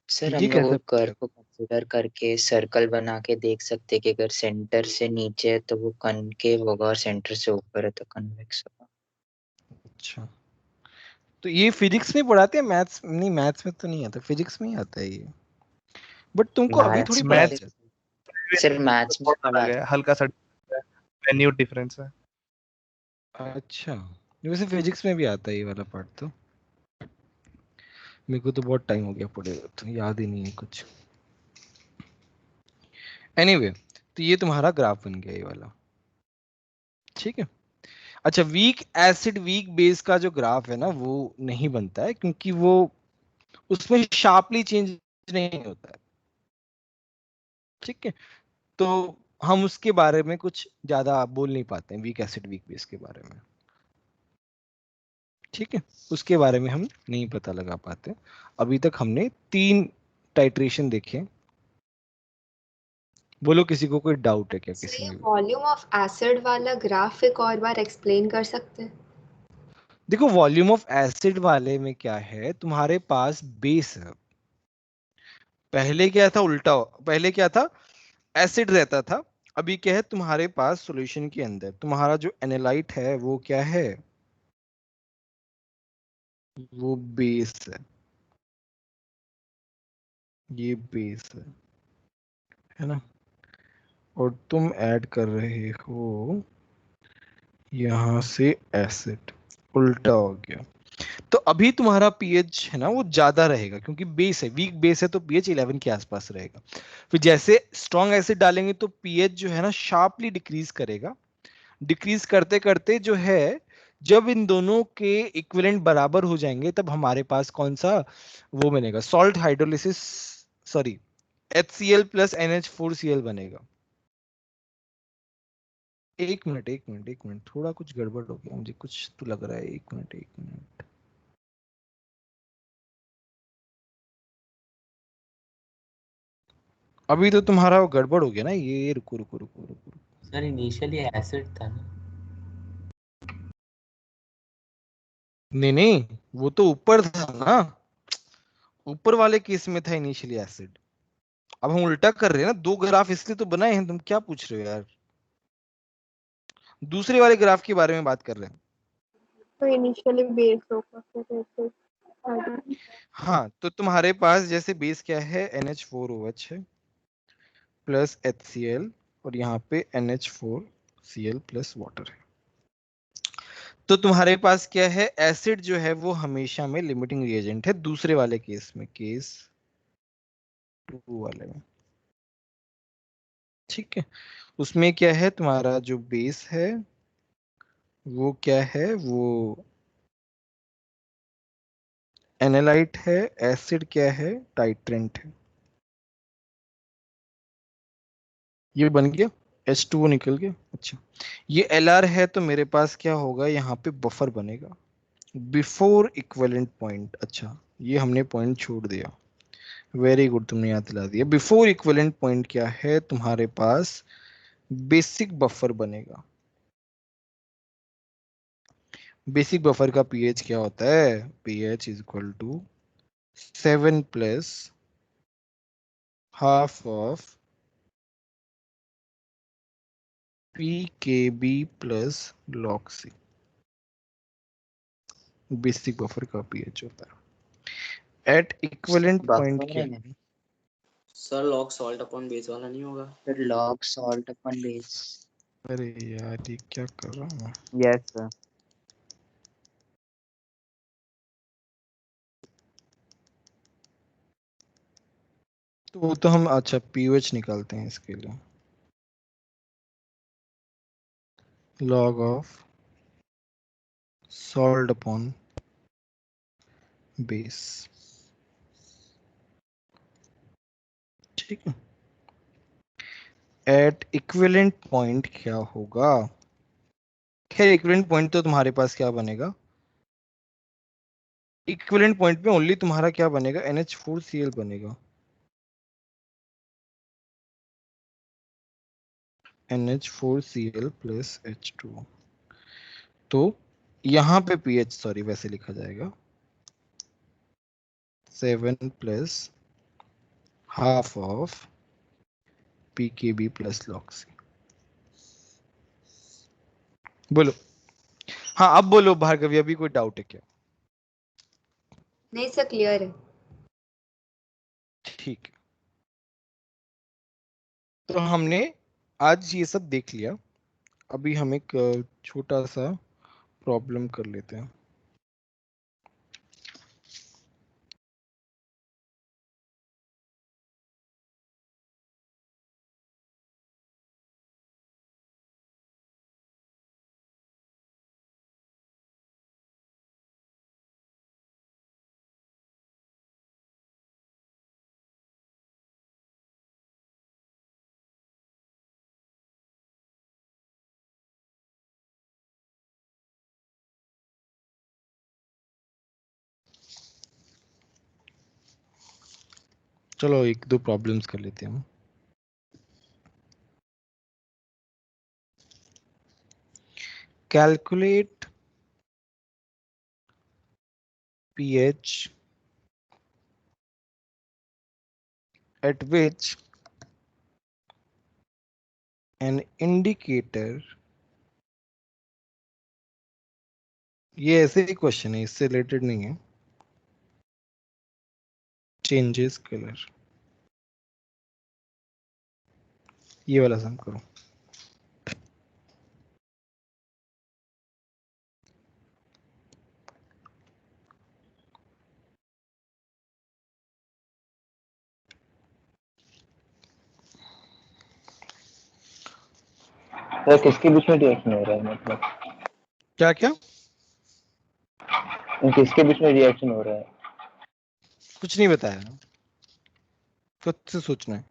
सर ये हम लोग कैसे? कर्व को कंसीडर करके सर्कल बना के देख सकते हैं कि अगर सेंटर से नीचे है तो वो कनकेव होगा और सेंटर से ऊपर है तो कन्वेक्स होगा। अच्छा, तो ये फिजिक्स में पढ़ाते हैं? मैथ्स नहीं, मैथ्स में तो नहीं आता, फिजिक्स में ही आता है ये। बट तुमको अभी मैथ्स थोड़ी में पढ़ाया मैथ जाता सर मैथ्स में बहुत पढ़ा अलग है, हल्का सा मेन्यू डिफरेंस है। है। अच्छा, वैसे फिजिक्स में भी आता है ये वाला पार्ट तो। मेरे को तो बहुत टाइम हो गया पढ़े हुए, तो याद ही नहीं है कुछ। एनीवे तो ये तुम्हारा ग्राफ बन गया ये वाला, ठीक है। अच्छा, वीक एसिड वीक बेस का जो ग्राफ है ना वो नहीं बनता है, क्योंकि वो उसमें शार्पली चेंज नहीं होता है, ठीक है। तो हम उसके बारे में कुछ ज्यादा बोल नहीं पाते हैं, वीक एसिड वीक बेस के बारे में, ठीक है। उसके बारे में हम नहीं पता लगा पाते। अभी तक हमने 3 टाइट्रेशन देखे। बोलो किसी को कोई डाउट है क्या सो किसी ये में भी? वॉल्यूम ऑफ एसिड वाला ग्राफ एक और बार एक्सप्लेन कर सकते हैं? देखो वॉल्यूम ऑफ एसिड वाले में क्या है, तुम्हारे पास बेस है, पहले क्या था उल्टा, पहले क्या था एसिड रहता था, अभी क्या है तुम्हारे पास सॉल्यूशन के अंदर तुम्हारा जो एनालाइट है वो क्या है, वो बेस ये बेस है ना, और तुम ऐड कर रहे हो यहां से एसिड, उल्टा हो गया। तो अभी तुम्हारा पीएच है ना वो ज्यादा रहेगा क्योंकि बेस है, वीक बेस है, तो पीएच 11 के आसपास रहेगा। फिर जैसे स्ट्रॉन्ग एसिड डालेंगे तो पीएच जो है ना शार्पली डिक्रीज करेगा, डिक्रीज करते करते जो है जब इन दोनों के इक्विवेलेंट बराबर हो जाएंगे तब हमारे पास कौन सा वो बनेगा, salt hydrolysis, sorry HCl plus NH4Cl बनेगा। एक मिनट थोड़ा कुछ गड़बड़ हो गया, मुझे कुछ तो लग रहा है, एक मिनट। अभी तो तुम्हारा वो गड़बड़ हो गया ना, ये रुको। सर इनिशियली एसिड था ना। नहीं वो तो ऊपर था ना, ऊपर वाले केस में था इनिशियली एसिड। अब हम उल्टा कर रहे हैं ना, दो ग्राफ इसलिए तो बनाए हैं, तुम क्या पूछ रहे हो यार, दूसरे वाले ग्राफ के बारे में बात कर रहे हैं। तो इनिशियली बेस होगा फिर ऐसे आगे। हाँ तो तुम्हारे पास जैसे बेस क्या है NH4OH है प्लस HCl, और यहाँ पे NH4Cl प्लस वाटर है। तो तुम्हारे पास क्या है, एसिड जो है वो हमेशा में लिमिटिंग रिएजेंट है दूसरे वाले केस में, केस 2 वाले में, ठीक है। उसमें क्या है तुम्हारा जो बेस है वो क्या है, वो एनालाइट है, एसिड क्या है टाइट्रेंट है। ये बन गया, H2O निकल गया। अच्छा ये Lr है तो मेरे पास क्या होगा, यहाँ पे बफर बनेगा बिफोर इक्विवेलेंट पॉइंट। अच्छा ये हमने पॉइंट छोड़ दिया, वेरी गुड, तुमने याद दिला दिया। बिफोर इक्विवेलेंट पॉइंट क्या है तुम्हारे पास, बेसिक बफर बनेगा। बेसिक बफर का पीएच क्या होता है, pH is equal to 7 plus half of PKB plus log C, basic buffer का पीएच होता है। एट इक्विवेलेंट पॉइंट बफर क्या, है sir log salt upon base वाला नहीं होगा? फिर लॉग सॉल्ट अपन बेस। अरे यार ये क्या कर रहा हूँ मैं, यस सर। तो वो तो हम अच्छा पीओएच निकालते हैं इसके लिए, log of salt upon base, ठीक है। एट इक्विवेलेंट पॉइंट क्या होगा, खैर इक्विवेलेंट पॉइंट तो तुम्हारे पास क्या बनेगा, इक्विवेलेंट पॉइंट पे ओनली तुम्हारा क्या बनेगा, NH4Cl बनेगा, NH4Cl प्लस H2O। तो यहाँ पे पीएच सॉरी वैसे लिखा जाएगा 7 plus half of PKB plus log C। बोलो, हाँ अब बोलो भार्गवी, अभी कोई डाउट है क्या, नहीं सर क्लियर है। ठीक है। तो हमने आज ये सब देख लिया, अभी हम एक छोटा सा प्रॉब्लम कर लेते हैं। चलो एक दो प्रॉब्लम्स कर लेते हैं हम। Calculate pH at which an indicator, ये ऐसे ही क्वेश्चन है, इससे रिलेटेड नहीं है, changes color, ये वाला सम करो। सर किसके बीच में रिएक्शन हो रहा है, मतलब क्या क्या? किसके बीच में रिएक्शन हो रहा है? कुछ नहीं बताया, खुद से सोचना है।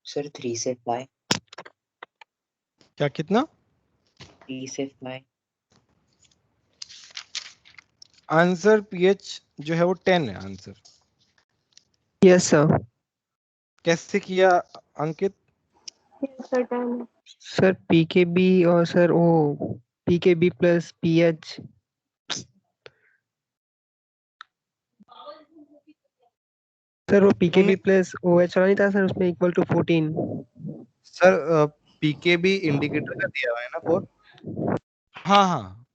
सर 3 से 5। क्या कितना? 3 से 5। आंसर पीएच जो है वो 10 है आंसर। Yes sir. कैसे किया अंकित? सर 10 सर पीकेबी और sir O PKB plus pH. Sir वो पीकेबी प्लस ओएच वाला नहीं था सर, उसमें equal to 14। Sir PKB indicator का दिया हुआ है ना 4। हाँ हाँ,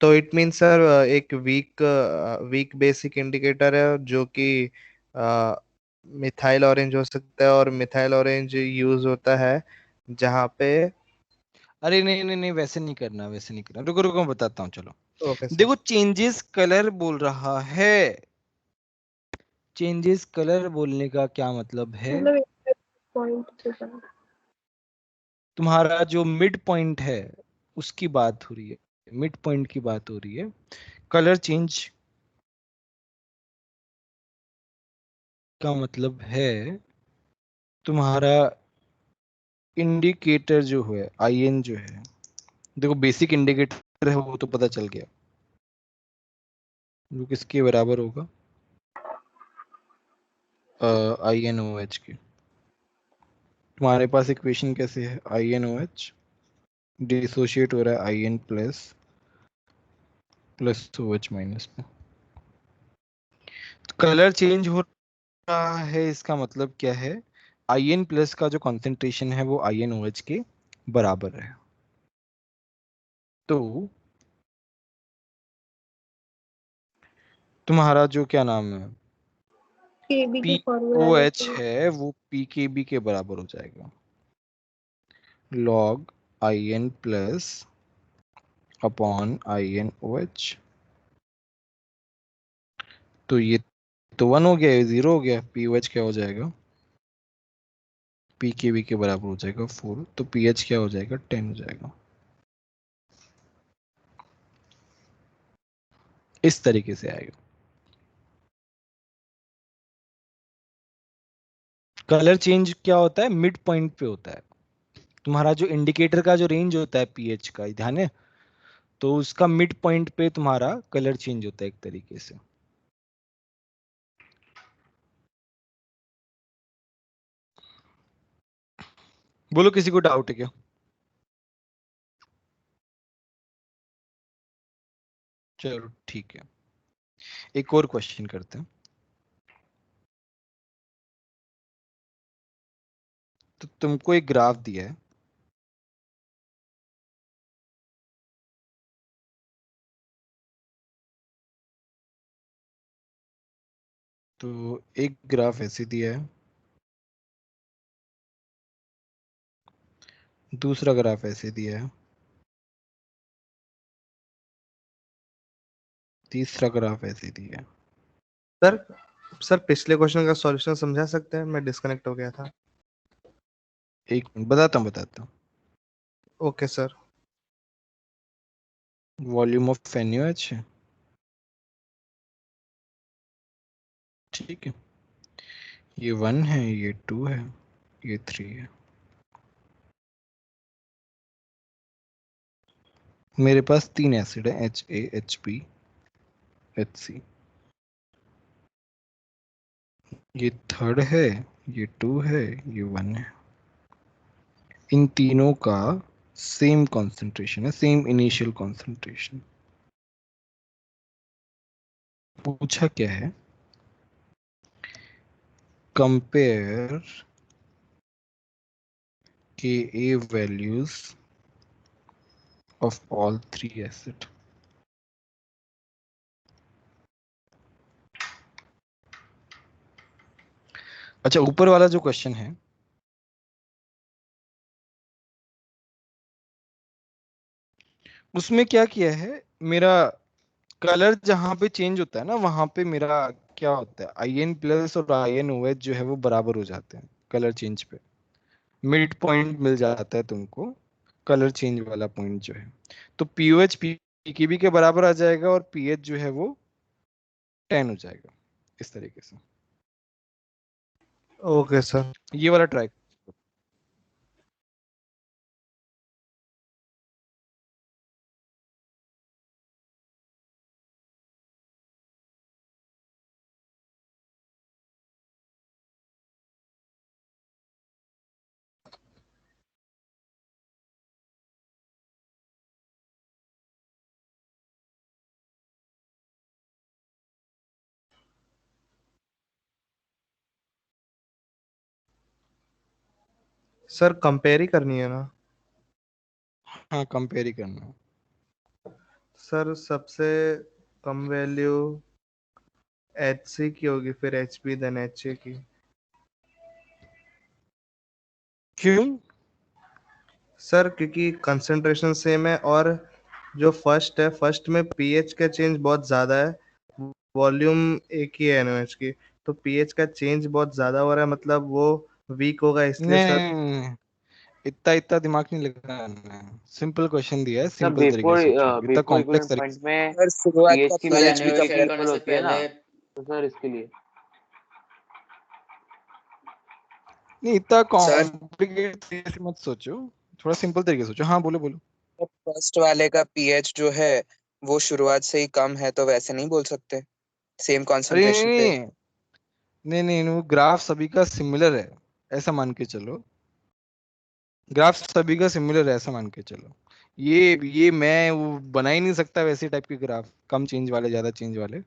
तो इट मीन सर एक वीक बेसिक इंडिकेटर है जो कि मिथाइल ऑरेंज हो सकता है, और मिथाइल ऑरेंज यूज होता है जहाँ पे। अरे नहीं नहीं नहीं, वैसे नहीं करना, वैसे नहीं करना, रुको रुको मैं बताता हूँ, चलो। Okay sir. देखो चेंजेस कलर बोल रहा है, चेंजेस कलर बोलने का क्या मतलब है? मतलब पॉइंट तुम्हारा जो मिड पॉइंट है उसकी बात हो रही है, मिड पॉइंट की बात हो रही है। कलर चेंज का मतलब है तुम्हारा इंडिकेटर जो है, आईएन जो है, देखो बेसिक इंडिकेटर है वो तो पता चल गया, जो किसके बराबर होगा, आई एन ओ एच के। तुम्हारे पास इक्वेशन कैसे है, I N O H dissociate हो रहा है I N plus plus O H minus में, कलर चेंज हो रहा है, इसका मतलब क्या है, आई एन प्लस का जो कॉन्सेंट्रेशन है वो आई एन ओ एच के बराबर है। तो तुम्हारा जो क्या नाम है केबी की पी फॉर्मूला ओ एच है वो पी के बी के बराबर हो जाएगा, log I N plus upon I N O H. तो ये तो 1 हो गया, ये 0 हो गया, पी ओ एच क्या हो जाएगा, पी के बी के बराबर हो जाएगा 4, तो पी एच क्या हो जाएगा 10 हो जाएगा। इस तरीके से आएगा। कलर चेंज क्या होता है, मिड पॉइंट पे होता है। तुम्हारा जो इंडिकेटर का जो रेंज होता है पीएच का, ध्यान है, तो उसका मिड पॉइंट पे तुम्हारा कलर चेंज होता है एक तरीके से। बोलो किसी को डाउट है क्या? चलो ठीक है, एक और क्वेश्चन करते हैं। तो तुमको एक ग्राफ दिया है, तो एक ग्राफ ऐसे दिया है, दूसरा ग्राफ ऐसे दिया है, तीसरा ग्राफ ऐसे दिया है। सर सर पिछले क्वेश्चन का सॉल्यूशन समझा सकते हैं? मैं डिस्कनेक्ट हो गया था। एक मिनट बताता हूँ। Okay sir. Volume of NaOH है, ठीक है, ये 1 है, ये 2 है, ये 3 है। मेरे पास 3 एसिड है, HA, HP, HC। ये 3rd है, ये 2 है, ये 1 है। इन तीनों का सेम कॉन्सेंट्रेशन है, सेम इनिशियल कॉन्सेंट्रेशन। पूछा क्या है, compare Ka values of all 3 acid। अच्छा, ऊपर वाला जो क्वेश्चन है, उसमें क्या किया है, मेरा कलर जहां पे चेंज होता है ना, वहां पे मेरा क्या होता है, In+ और InOH जो है वो बराबर हो जाते हैं कलर चेंज पे। मिड पॉइंट मिल जाता है तुमको, कलर चेंज वाला पॉइंट जो है। तो POH PKB के बराबर आ जाएगा और pH जो है वो 10 हो जाएगा, इस तरीके से। Okay sir. ये वाला ट्राई। सर कंपेयर ही करनी है ना? हाँ, कंपेयर ही करना है। सर सबसे कम वैल्यू HC की होगी, फिर HB देन HA की। क्यों? सर क्योंकि कंसंट्रेशन सेम है, और जो फर्स्ट है, फर्स्ट में pH का चेंज बहुत ज्यादा है, वॉल्यूम एक ही है NaOH की, तो pH का चेंज बहुत ज्यादा हो रहा है, मतलब वो वीक होगा, इसलिए सर। नहीं, इतना इतना दिमाग नहीं लगाना है। सिंपल क्वेश्चन दिया है, सर सिंपल तरीके से सोचो, इतना बिफोर कॉम्प्लेक्स इक्विवेलेंट तरीके पॉइंट से। में सर शुरुआत का पीएच की पीएच वैल्यू भी भी तो NaOH ऐड कंपेयर करने मीनिंगफुल से होती है ना, पहले तो सर इसके लिए। नहीं, इतना सर कॉम्प्लिकेट तरीके से मत सोचो, थोड़ा सिंपल तरीके से सोचो। हाँ बोलो बोलो। फर्स्ट वाले का पीएच जो है वो शुरुआत से ही कम है, तो वैसे नहीं बोल सकते सेम अरे नहीं कंसंट्रेशन पे। नहीं नहीं नहीं नहीं, वो ग्राफ सभी का सिमिलर है, ऐसा मान के चलो। ग्राफ सभी का सिमिलर है, ऐसा मान के चलो। ये मैं वो बना ही नहीं सकता वैसे टाइप के ग्राफ, कम चेंज वाले ज्यादा चेंज वाले।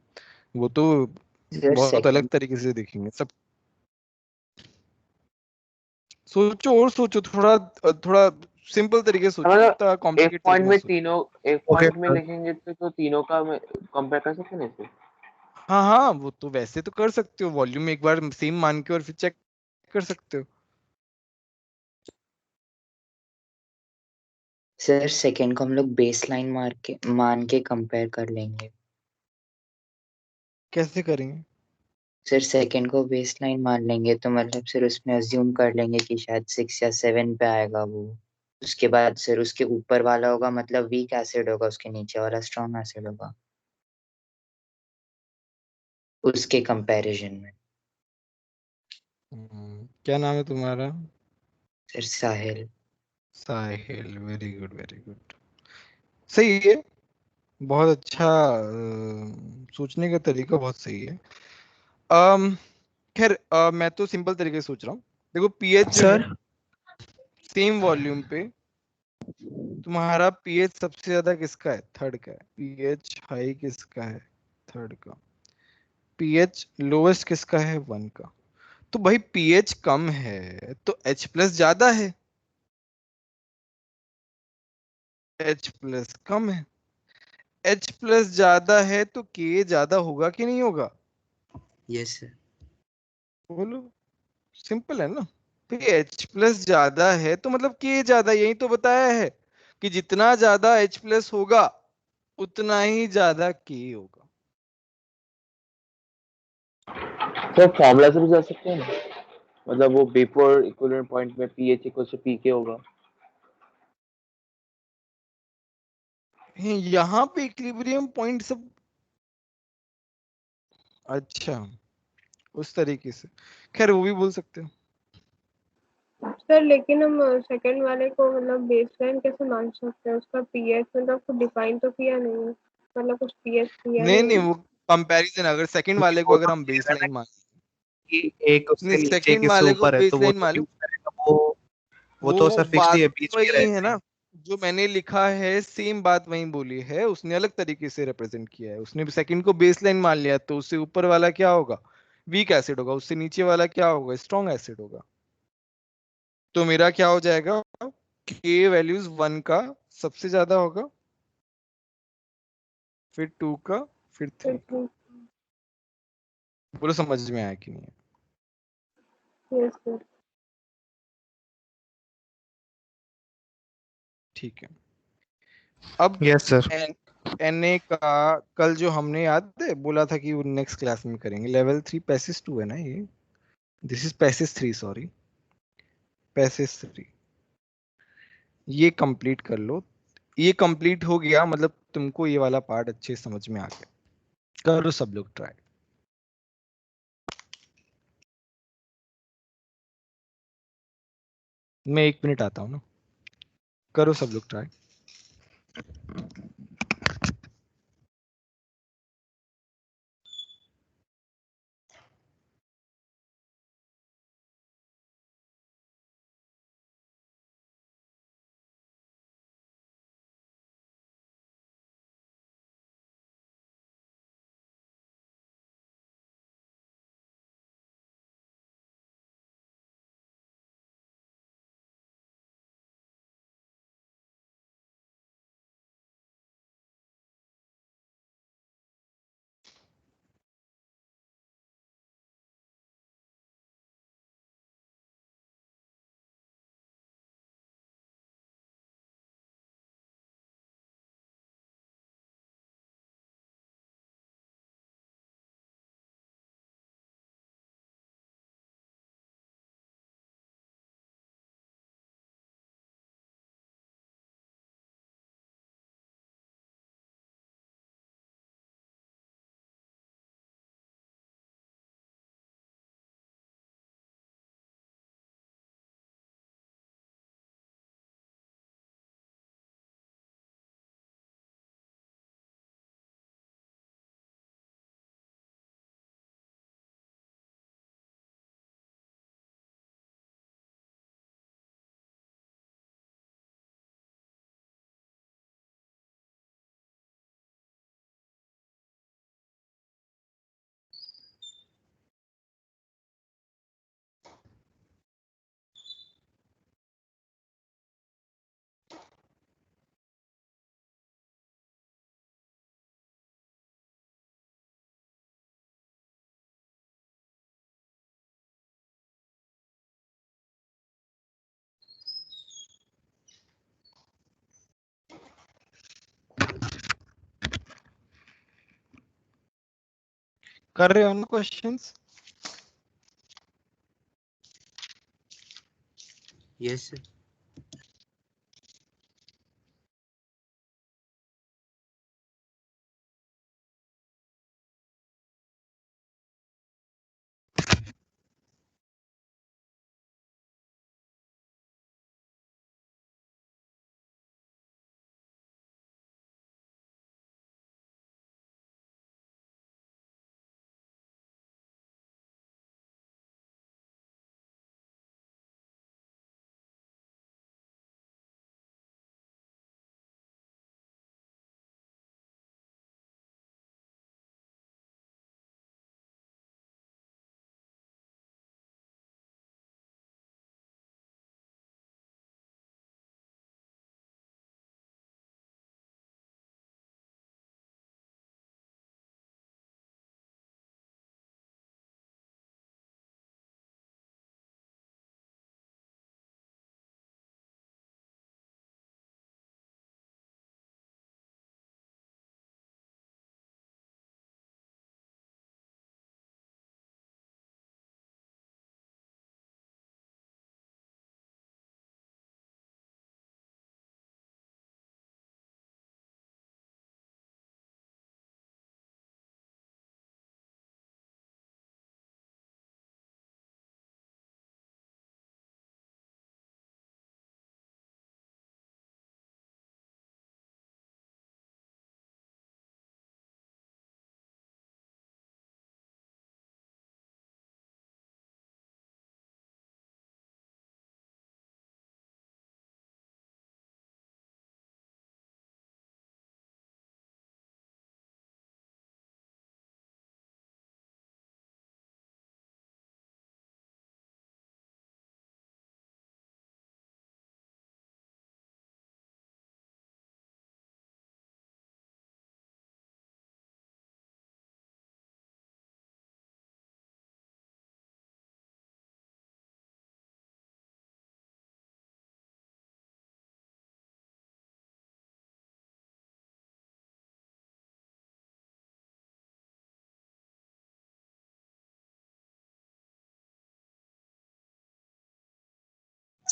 वो तो सर बहुत अलग सेकंड तरीके से दिखेंगे सब। सोचो और सोचो, थोड़ा थोड़ा सिंपल तरीके से सोचो, मतलब इतना एक कॉम्प्लिकेट तरीके पॉइंट मत में सोचो। तीनों, एक ओके पॉइंट में लिखेंगे तो तीनों का कंपेयर कर सकते हैं इससे। हाँ हाँ, वो तो वैसे तो कर सकते हो, वॉल्यूम एक बार सेम मान के और फिर चेक कर सकते हो। सर सेकंड को हम लोग बेसलाइन मान के कंपेयर कर लेंगे। कैसे करेंगे? सर सेकंड को बेसलाइन मान लेंगे तो मतलब सर उसमें अज्यूम कर लेंगे कि शायद 6 या 7 पे आएगा वो। उसके बाद सर उसके ऊपर वाला होगा मतलब वीक एसिड होगा, उसके नीचे वाला स्ट्रॉन्ग एसिड होगा उसके कंपैरिजन में। क्या नाम है तुम्हारा? सर साहिल। साहिल, वेरी गुड वेरी गुड, सही है। बहुत अच्छा, सोचने का तरीका बहुत सही है। अम खैर मैं तो सिंपल तरीके से सोच रहा हूँ। देखो पीएच जो है, सर सेम वॉल्यूम पे तुम्हारा पीएच सबसे ज्यादा किसका है? थर्ड का है। पीएच हाई किसका है? थर्ड का। पीएच लोवेस्ट किसका है? वन का। तो भाई पीएच कम है तो H प्लस ज्यादा है, H प्लस कम है। H प्लस ज्यादा है तो K ज्यादा होगा कि नहीं होगा? Yes sir. बोलो, सिंपल है ना। तो H प्लस ज्यादा है तो मतलब K ज्यादा, यही तो बताया है कि जितना ज्यादा H प्लस होगा उतना ही ज्यादा K होगा। सर फॉर्मूला से भी जा सकते हैं ना, मतलब वो वेपर इक्विवेलेंट पॉइंट में पीएच इक्वल टू पीके होगा। यहाँ पे इक्विलिब्रियम पॉइंट सब, अच्छा उस तरीके से, खैर वो भी बोल सकते हो। सर लेकिन हम सेकंड वाले को मतलब बेसलाइन कैसे मान सकते हैं? उसका पीएच मतलब कुछ डिफाइन तो किया नहीं है, मतलब कुछ पीएच दिया नहीं नहीं नहीं, है। वो कंपैरिजन, अगर सेकंड वाले को वो अगर तो हम कह बेस रहा है ना लाइन मान, कि एक नहीं उससे नीचे सेकंड एक इससे वाले को ऊपर है, तो बेस वो लाइन जो मालूम, यूज करेगा वो तो वो सर फिक्स्ड ही बात है, बीच में ही वही है रहेगा। ना जो मैंने लिखा है, सेम बात वही बोली है, उसने अलग तरीके से रिप्रेजेंट किया है। उसने सेकंड को बेस लाइन मान लिया तो उससे ऊपर वाला क्या होगा? वीक एसिड होगा, उससे नीचे वाला क्या होगा? स्ट्रॉन्ग एसिड होगा। तो मेरा क्या हो जाएगा? के वैल्यूज वन का सबसे ज्यादा होगा, फिर टू का, फिर थ्री का। बोलो समझ में आया कि नहीं? Yes sir. ठीक है। अब यस सर। एनए का कल जो हमने याद है बोला था कि वो नेक्स्ट क्लास में करेंगे, लेवल 3 पैसेज 2 है ना ये, this is passage 3, sorry passage 3। ये कंप्लीट कर लो। ये कंप्लीट हो गया मतलब तुमको ये वाला पार्ट अच्छे से समझ में आ गया। करो सब लोग ट्राई। मैं 1 मिनट आता हूँ ना, करो सब लोग ट्राई। कर रहे हो ना questions? Yes sir.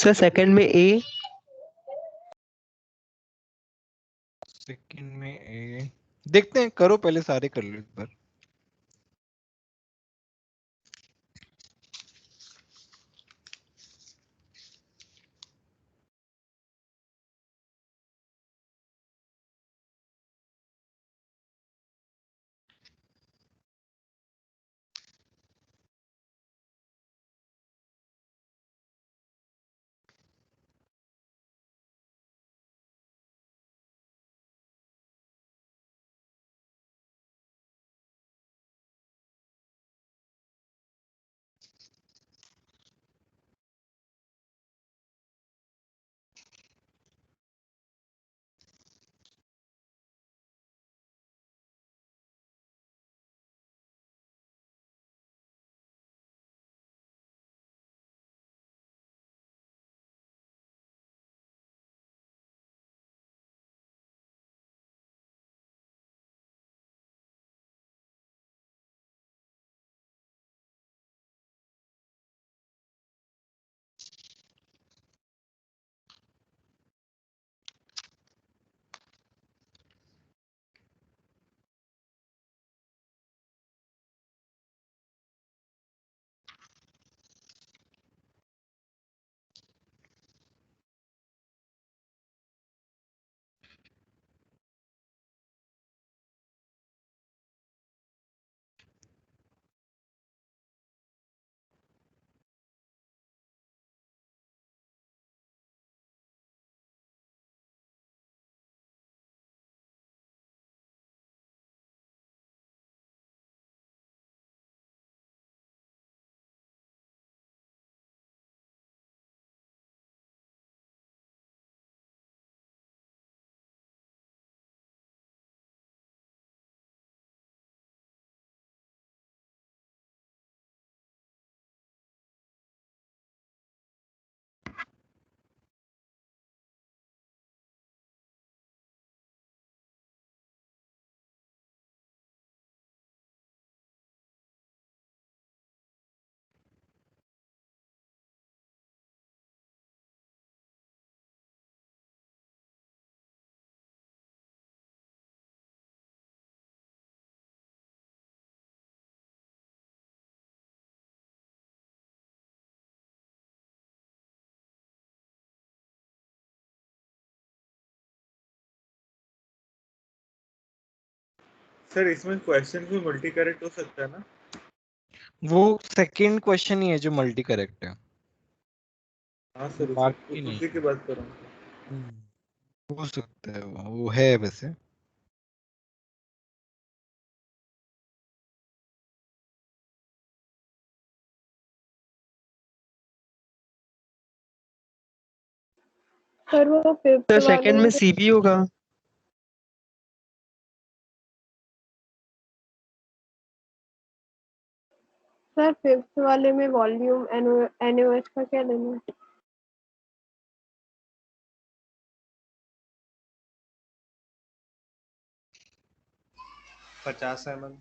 Sir second में ए, सेकंड में ए, देखते हैं, करो पहले सारे कर लो एक बार। सर इसमें क्वेश्चन भी मल्टी करेक्ट हो सकता है ना? वो सेकंड क्वेश्चन ही है जो मल्टी करेक्ट है, हाँ सर, बाकी नहीं। उसी की बात कर रहा हूँ। हो सकता है, वो है वैसे। सर वो फिफ्थ सर वाले सेकंड में सी भी होगा। सर फिफ्थ वाले में वॉल्यूम एनओएच का क्या लेना है? पचास ml।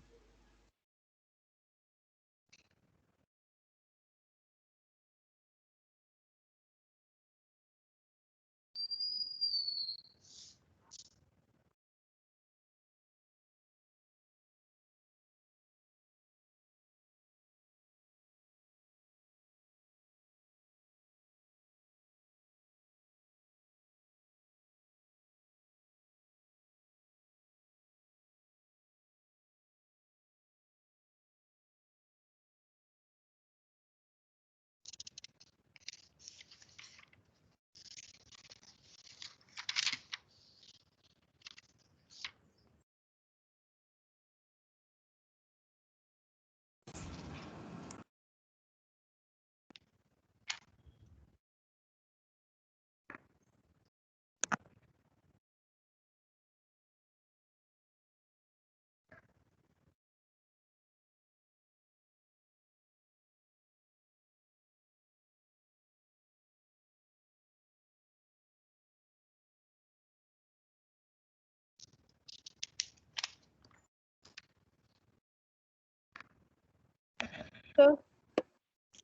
सर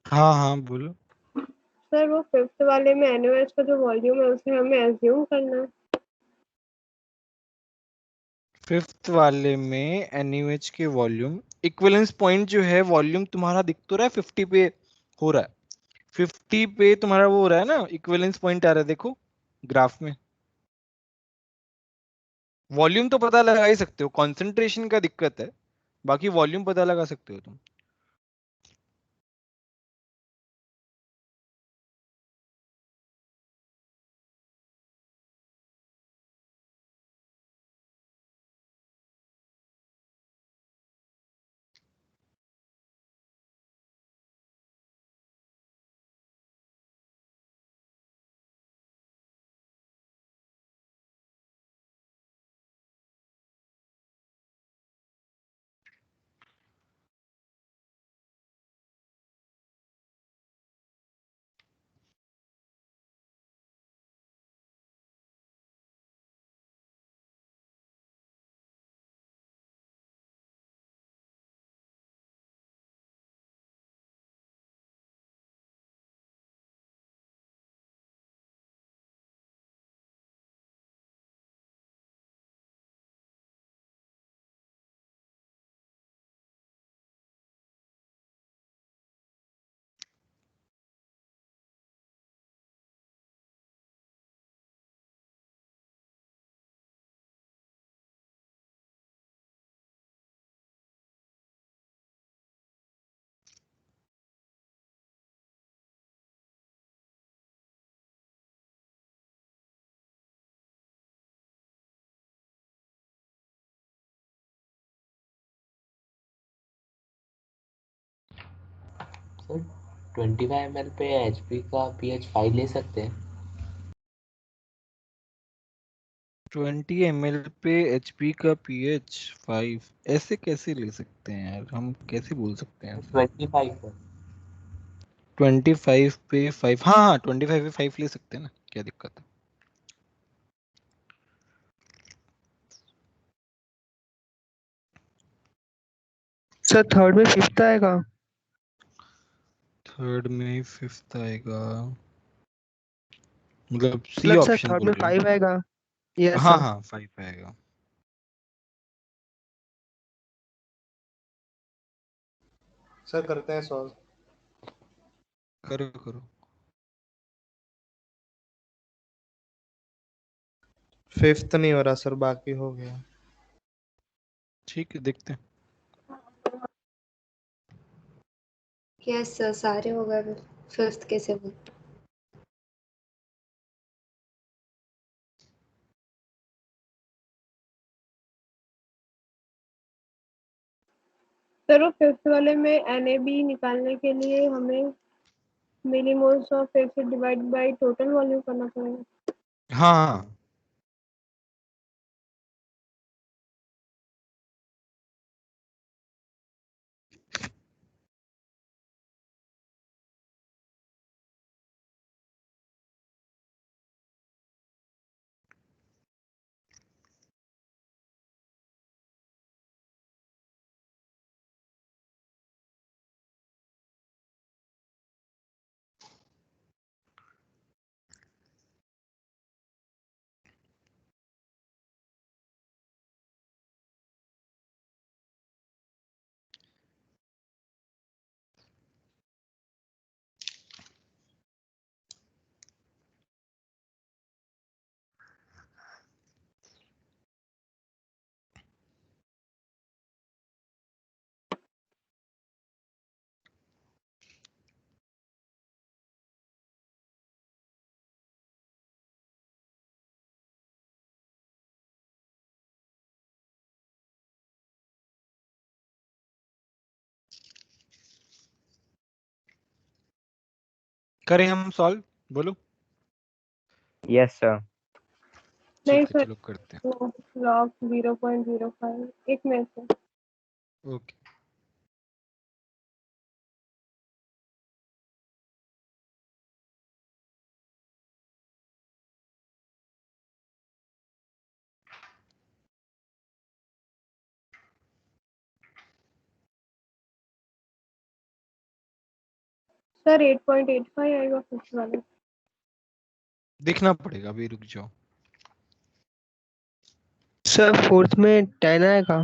हाँ हाँ बोलो। सर वो फिफ्थ वाले में NaOH का जो वॉल्यूम है उसे हमें एज्यूम करना है। फिफ्थ वाले में NaOH के वॉल्यूम इक्विवेलेंस पॉइंट जो है वॉल्यूम तुम्हारा दिख तो रहा है 50 पे हो रहा है, 50 पे तुम्हारा वो हो रहा है ना, इक्विवेलेंस पॉइंट आ रहा है देखो ग्राफ में। वॉल्यूम तो पता लगा ही सकते हो, कंसंट्रेशन का दिक्कत है, बाकी वॉल्यूम पता लगा सकते हो तुम। सर 25 ml पे HP का pH 5 ले सकते हैं। 20 ml पे HP का pH 5 ऐसे कैसे ले सकते हैं यार, हम कैसे बोल सकते हैं? 25 पर 25 पे 5, हाँ हाँ 25 पे 5 ले सकते हैं ना, क्या दिक्कत है? सर थर्ड में फिफ्थ आएगा। थर्ड में फिफ्थ आएगा मतलब सी मतलब सर ऑप्शन थर्ड बोल में रहे हो? 5 आएगा। यस हाँ सर। हाँ 5 आएगा। सर करते हैं सॉल्व। करो करो। फिफ्थ नहीं हो रहा सर, बाकी हो गया। ठीक है देखते हैं। यस सर सारे हो गए, फिफ्थ कैसे हो? सर वो फिफ्थ वाले में NaB निकालने के लिए हमें millimoles of acid divide by total volume करना पड़ेगा। हाँ हाँ करें हम सॉल्व, बोलो। Yes sir. नहीं ठीक है सर, चलो करते वो लॉग 0.05 एक मिनट से। हैं। ओके सर 8.85 आएगा फिफ्थ वाला। देखना पड़ेगा, अभी रुक जाओ। सर फोर्थ में 10 आएगा।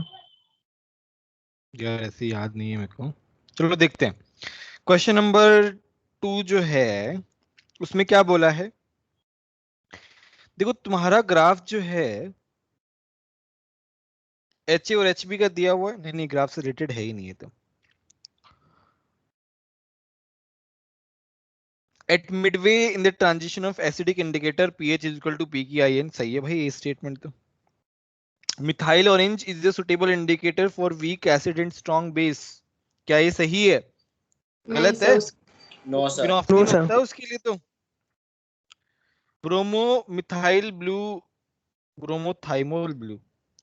यार ऐसे याद नहीं है मेरे को, चलो देखते हैं। क्वेश्चन नंबर 2 जो है उसमें क्या बोला है, देखो तुम्हारा ग्राफ जो है एच ए और एच बी का दिया हुआ है, नहीं ग्राफ से रिलेटेड है ही नहीं है। तो at midway in the transition of acidic indicator pH is equal to P K I N, सही है भाई ये स्टेटमेंट तो। Methyl orange is the suitable indicator for weak acid and strong base, क्या ये सही है? नहीं गलत सर है? No sir. फिनोल्फथालीन होता है उसके लिए तो। Bromo methyl blue, bromothymol blue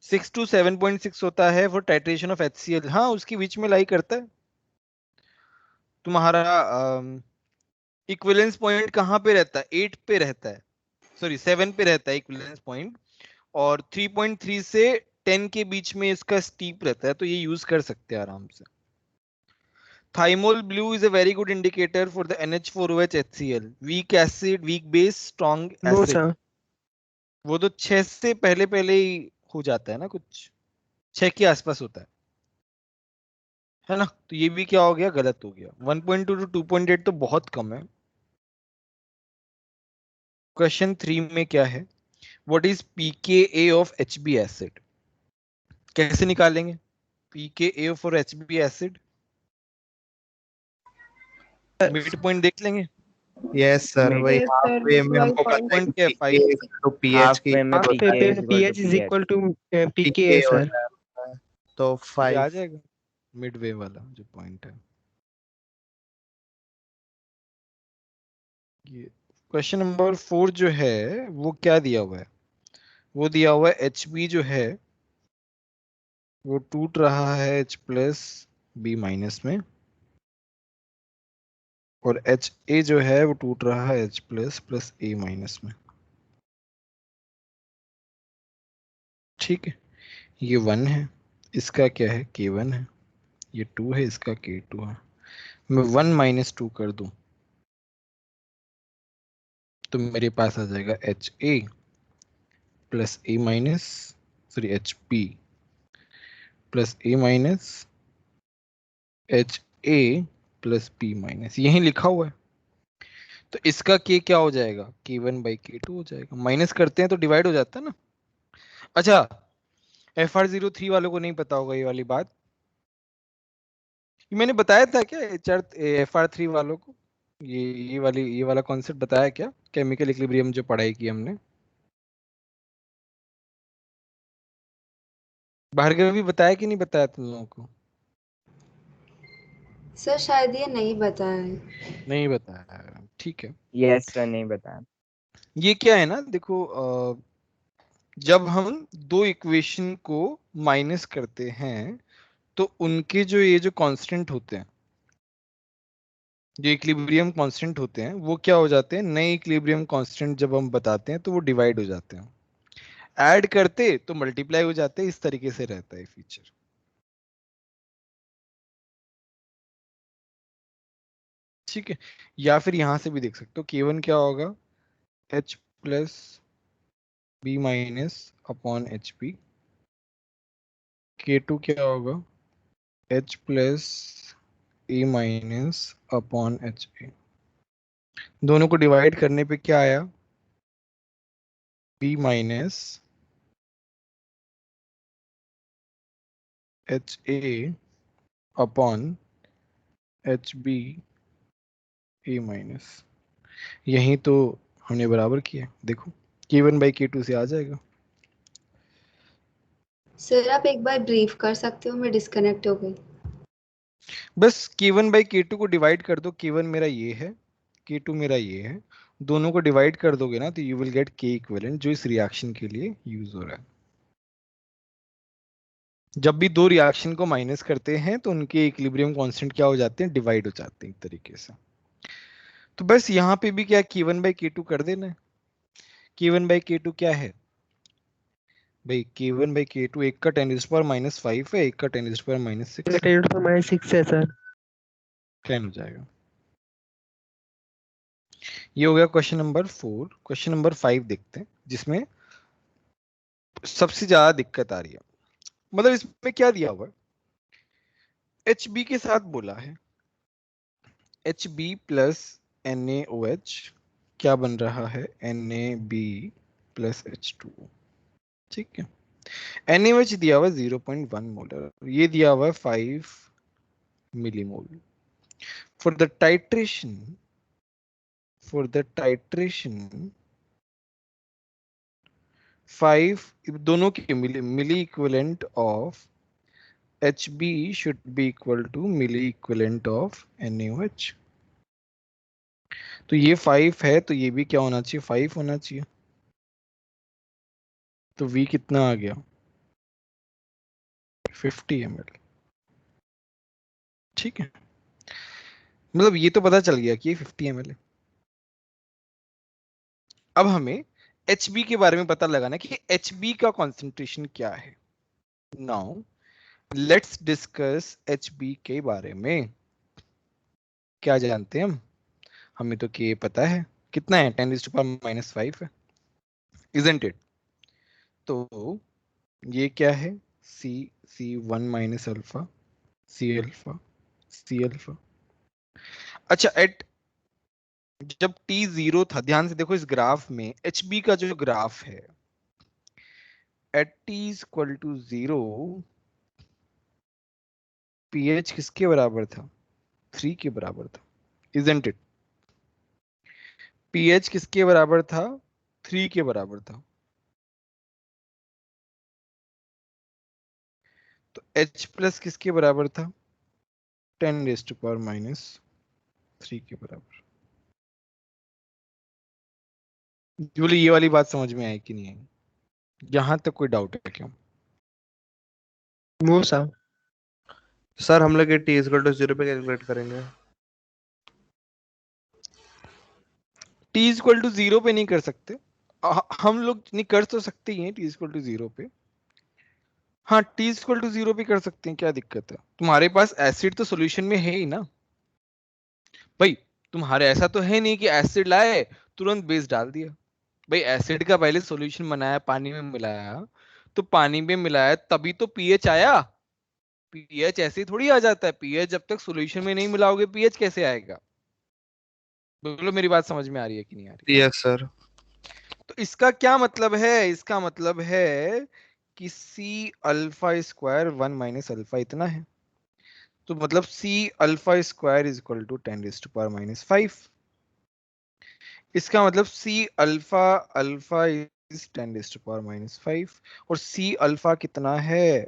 6 to 7.6 होता है फॉर टाइट्रेशन ऑफ HCl, हाँ उसके बीच में लाई करता है। तुम्हारा इक्विवेलेंस पॉइंट कहाँ पे रहता है? 8 पे रहता है, सॉरी 7 पे रहता है इक्विवेलेंस पॉइंट, और 3.3 से 10 के बीच में इसका स्टीप रहता है, तो ये यूज कर सकते हैं आराम से। Thymol blue is a very good indicator for the NH4OH HCl, weak acid weak base strong no acid. Sir. वो तो 6 से पहले पहले ही हो जाता है ना, कुछ 6 के आसपास होता है ना, तो ये भी क्या हो गया, गलत हो गया। 1.2 to 2.8 तो बहुत कम है। क्वेश्चन 3 में क्या है, what is pKa of HB acid, कैसे निकालेंगे pKa for HB acid? Mid point देख लेंगे। यस सर, वही Yes, हाफ sir, वे में visual हमको पता है point. कि पॉइंट क्या है? 5। pK तो pH की में हाफ pKa पे is equal to pH is pH. Equal to PK pK sir. होता है, तो ये आ 5। जाएगा मिडवे वाला जो पॉइंट है ये। क्वेश्चन नंबर 4 जो है वो क्या दिया हुआ है, वो दिया हुआ है HB जो है वो टूट रहा है H प्लस बी माइनस में, और HA जो है वो टूट रहा है H plus plus A minus में। ठीक है, ये 1 है, इसका क्या है K1 है, ये 2 है, इसका K2 है। मैं 1 माइनस 2 कर दूं तो मेरे पास आ जाएगा HA plus A minus, sorry HP plus A minus HA plus B minus, यही लिखा हुआ है। तो इसका K क्या हो जाएगा, K1/K2 हो जाएगा। माइनस करते हैं तो डिवाइड हो जाता है ना। अच्छा, FR03 वालों को नहीं पता होगा ये वाली बात, ये मैंने बताया था क्या FR3 वालों को, ये वाला कॉन्सेप्ट बताया क्या, केमिकल इक्विलिब्रियम जो पढ़ाई की हमने? भार्गव भी बताया कि नहीं बताया तुम लोगों को? सर शायद ये नहीं बताया है। नहीं बताया, ठीक है। यस सर, नहीं बताया। ये क्या है ना, देखो जब हम दो इक्वेशन को माइनस करते हैं तो उनके जो ये जो कांस्टेंट होते हैं, जो इक्विलिब्रियम कांस्टेंट होते हैं, वो क्या हो जाते हैं, नए इक्विलिब्रियम कांस्टेंट जब हम बताते हैं तो वो डिवाइड हो जाते हैं, ऐड करते तो मल्टीप्लाई हो जाते हैं, इस तरीके से रहता है फीचर। ठीक है, या फिर यहां से भी देख सकते हो K1 क्या होगा, H plus B minus upon HP। K2 क्या होगा, H plus A minus upon HA। दोनों को डिवाइड करने पे क्या आया, B minus HA upon HB A minus. यही तो हमने बराबर किया, देखो K1/K2 से आ जाएगा। सर आप एक बार ब्रीफ कर सकते हो, मैं डिस्कनेक्ट हो गई। बस K1/K2 को डिवाइड कर दो, K1 मेरा ये है, K2 मेरा ये है, दोनों को डिवाइड कर दोगे ना तो you will get K equivalent, जो इस रिएक्शन के लिए यूज हो रहा है। जब भी दो रिएक्शन को माइनस करते हैं तो उनके इक्विलिब्रियम कांस्टेंट क्या हो जाते हैं, डिवाइड हो जाते हैं एक तरीके से। तो बस यहाँ पे भी क्या K1/K2 कर देना है। K1/K2 क्या है भाई, K1/K2 एक का 10⁻⁻5 है, एक का 10⁻⁻6 है, 10⁻⁶ है सर। 10 हो जाएगा। ये हो गया क्वेश्चन नंबर 4। क्वेश्चन नंबर 5 देखते हैं, जिसमें सबसे ज्यादा दिक्कत आ रही है। मतलब इसमें क्या दिया हुआ है, HB के साथ बोला है HB प्लस NaOH क्या बन रहा है, NaB प्लस H2। ठीक है, NaOH दिया हुआ 0.1 मोलर, ये दिया हुआ है 5 मिलीमोल। फॉर द टाइट्रेशन 5 दोनों के milliequivalent of HB should be equal to milli equivalent of NaOH। तो ये 5 है तो ये भी क्या होना चाहिए, 5 होना चाहिए। तो V कितना आ गया, 50 ml। ठीक है, मतलब ये तो पता चल गया कि ये 50 ml है। अब हमें HB के बारे में पता लगाना कि HB का कॉन्सेंट्रेशन क्या है। नाउ लेट्स डिस्कस HB के बारे में। क्या जानते हैं हम, हमें तो कि पता है कितना है, 10⁻⁻5 है, isn't it? तो ये क्या है, C1 minus alpha C alpha. अच्छा, एट जब T 0 था, ध्यान से देखो इस ग्राफ में HB का जो ग्राफ है, at T equal to 0 pH किसके बराबर था, 3 के बराबर था, isn't it? pH किसके बराबर था, 3 के बराबर था। तो H प्लस किसके बराबर था, 10⁻³ के बराबर। बोले ये वाली बात समझ में आई कि नहीं आई, यहां तक कोई डाउट है क्या? वो साहब सर हम लोग T इक्वल टू 0 पे कैलकुलेट करेंगे। T इक्वल टू 0 पे नहीं कर सकते, हम लोग नहीं कर तो सकते ही हैं T इक्वल टू 0 पे। हाँ, T इक्वल टू 0 पे कर सकते हैं, क्या दिक्कत है? तुम्हारे पास एसिड तो सॉल्यूशन में है ही ना भाई। तुम्हारे ऐसा तो है नहीं कि एसिड लाए तुरंत बेस डाल दिया। भाई एसिड का पहले सॉल्यूशन बनाया, पानी में मिलाया, तो पानी में मिलाया तभी तो पीएच आया। पीएच ऐसे ही थोड़ी आ जाता है, पीएच जब तक सॉल्यूशन में नहीं मिलाओगे पीएच कैसे आएगा? बोलो मेरी बात समझ में आ रही है कि नहीं आ रही? Yes sir. तो इसका क्या मतलब है, इसका मतलब है कि C alpha square 1 minus alpha इतना है। तो मतलब C alpha square is equal to 10⁻⁵। इसका मतलब C अल्फा अल्फा इज 10⁻⁵। और C अल्फा कितना है,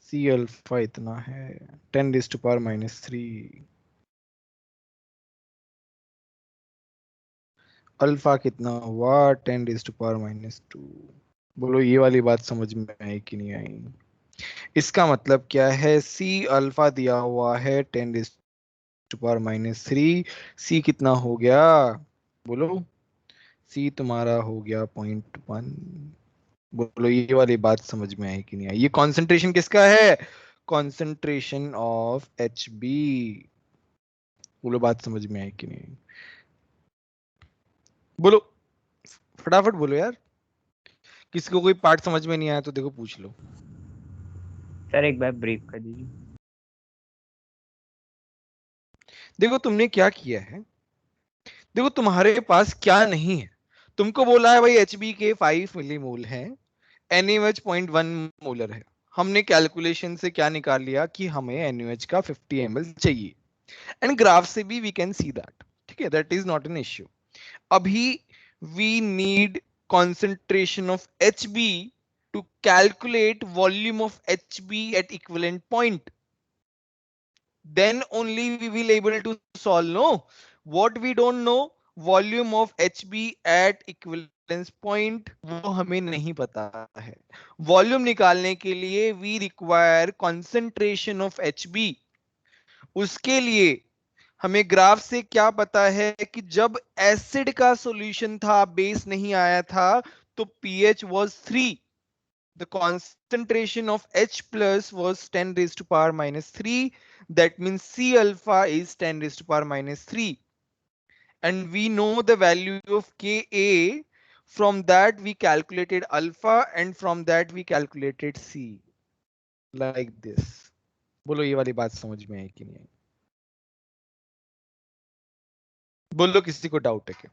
C अल्फा इतना है 10⁻⁻3। अल्फा कितना हुआ 10⁻⁻2। बोलो ये वाली बात समझ में आई कि नहीं आई? इसका मतलब क्या है, C अल्फा दिया हुआ है 10⁻⁻3। C कितना हो गया, बोलो C तुम्हारा हो गया 0.1। बोलो ये वाली बात समझ में आई कि नहीं आई? ये कॉन्सेंट्रेशन किसका है, कॉन्सेंट्रेशन ऑफ HB। बोलो बात समझ में आई कि नहीं आई? बोलो फटाफट बोलो यार, किसी को कोई पार्ट समझ में नहीं आया तो देखो पूछ लो। सर एक बार ब्रीफ कर दीजिए। देखो तुमने क्या किया है, देखो तुम्हारे पास क्या नहीं है। तुमको बोला है भाई HB के 5 मिलीमोल है, NaOH 0.1 मोलर है। हमने कैलकुलेशन से क्या निकाल लिया कि हमें NaOH का 50 ml चाहिए, एंड ग्राफ से भी वी कैन सी दैट। ठीक है, that is not an issue. अभी we need concentration of HB to calculate volume of HB at equivalent point. Then only we will able to solve. No, what we don't know, volume of HB at equivalence point, वो हमें नहीं पता है। Volume निकालने के लिए we require concentration of HB। उसके लिए हमें ग्राफ से क्या पता है कि जब एसिड का सॉल्यूशन था, बेस नहीं आया था, तो pH was 3। the concentration of H plus was 10 raised to power minus 3. That means C alpha is 10 raised to power minus 3. And we know the value of Ka. From that we calculated alpha and from that we calculated C. Like this. बोलो ये वाली बात समझ में आई कि नहीं आई? बोलो किसी को डाउट है क्या?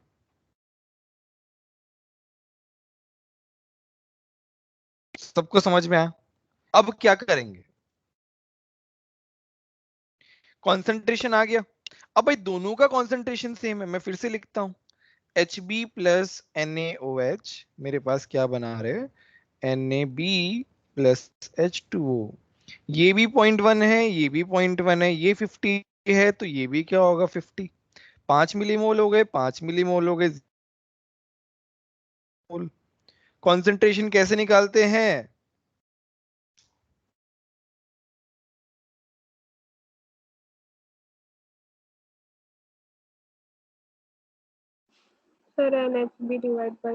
सबको समझ में आया? अब क्या करेंगे? कॉन्सेंट्रेशन आ गया. अब भाई दोनों का कॉन्सेंट्रेशन सेम है. मैं फिर से लिखता हूं Hb प्लस NaOH मेरे पास क्या बना रहे? NaB plus H2O. ये भी 0.1 है, ये भी 0.1 है, ये 50 है तो ये भी क्या होगा 50. 5 मिलीमोल हो गए, 5 मिलीमोल हो गए. कॉन्सेंट्रेशन कैसे निकालते हैं? Sir NHB divide by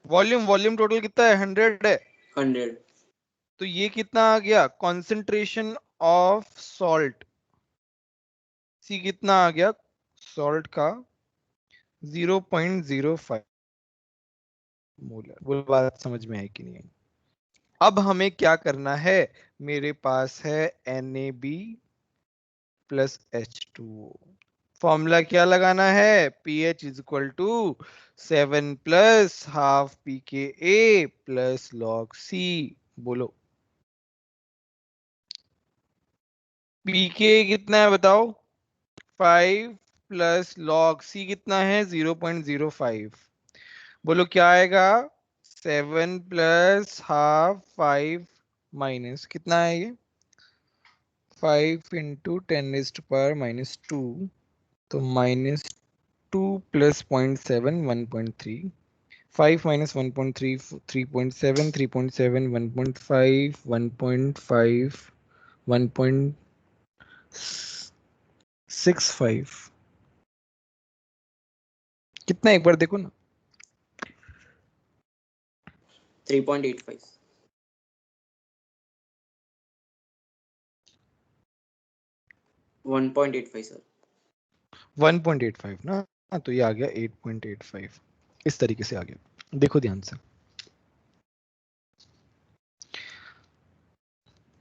volume. Volume total कितना है? 100 है. 100. तो ये कितना आ गया? कॉन्सेंट्रेशन ऑफ सॉल्ट सी कितना आ गया? सॉल्ट का 0.05 मोलर. वो बात समझ में आई कि नहीं आई? अब हमें क्या करना है? मेरे पास है NaB प्लस H2O. फॉर्मूला क्या लगाना है? pH is equal to 7 plus half pKa plus log C. बोलो pKa कितना है बताओ? 5 प्लस log C कितना है? 0.05. बोलो क्या आएगा? 7 प्लस हाफ 5 माइनस कितना है ये? 5 into 10 raised to power minus 2. तो माइनस 2 प्लस 0.7 1.3. 5 minus 1.3 3.7 3.7 1.5 1.5 1.65 कितना? एक बार देखो ना. 3.85. 1.85 सर. 1.85 ना. तो ये आ गया 8.85. इस तरीके से आ गया. देखो ध्यान से.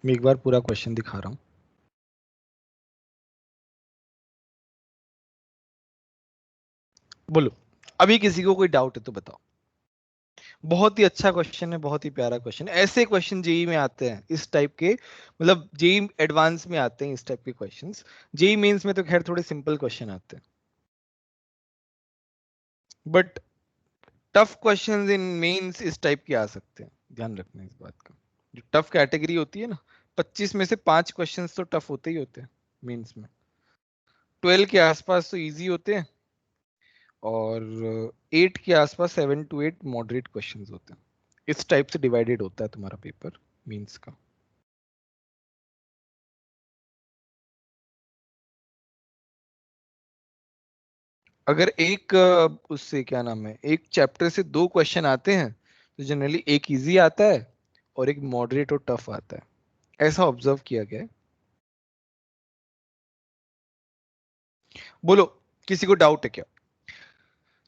मैं एक बार पूरा क्वेश्चन दिखा रहा हूं. बोलो अभी किसी को कोई डाउट है तो बताओ. बहुत ही अच्छा क्वेश्चन है, बहुत ही प्यारा क्वेश्चन है. ऐसे क्वेश्चन जेई में आते हैं इस टाइप के. मतलब जेई एडवांस में आते हैं इस टाइप के क्वेश्चंस. जेई मेंस में तो खैर थोड़े सिंपल क्वेश्चन आते हैं. But tough questions in mains इस टाइप के आ सकते हैं. ध्यान रखना इस बात का. जो टफ कैटेगरी होती है ना, 25 में से 5 क्वेश्चंस तो टफ होते ही होते हैं मेंस में. 12 के आसपास तो इजी होते हैं और 8 के आसपास 7 to 8 मॉडरेट क्वेश्चंस होते हैं. इस टाइप से डिवाइडेड होता है तुम्हारा पेपर मींस का. अगर एक उससे क्या नाम है, एक चैप्टर से 2 क्वेश्चन आते हैं तो जनरली एक इजी आता है और एक मॉडरेट और टफ आता है. ऐसा ऑब्जर्व किया गया है. बोलो किसी को डाउट है क्या?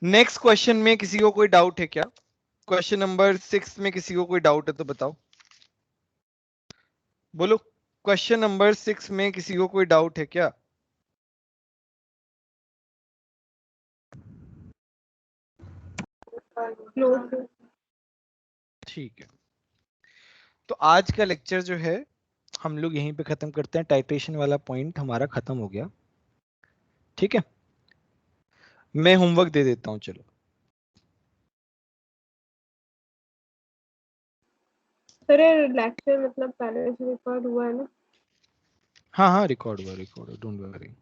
नेक्स्ट क्वेश्चन में किसी को कोई डाउट है क्या? क्वेश्चन नंबर 6 में किसी को कोई डाउट है तो बताओ. बोलो क्वेश्चन नंबर 6 में किसी को कोई डाउट है क्या? ठीक है. तो आज का लेक्चर जो है हम लोग यहीं पे खत्म करते हैं. टाइट्रेशन वाला पॉइंट हमारा खत्म हो गया. ठीक है, मैं होमवर्क दे देता हूं. चलो सर लेक्चर मतलब पहले से रिकॉर्ड हुआ है ना? हाँ हाँ रिकॉर्ड हुआ, डोंट वरी.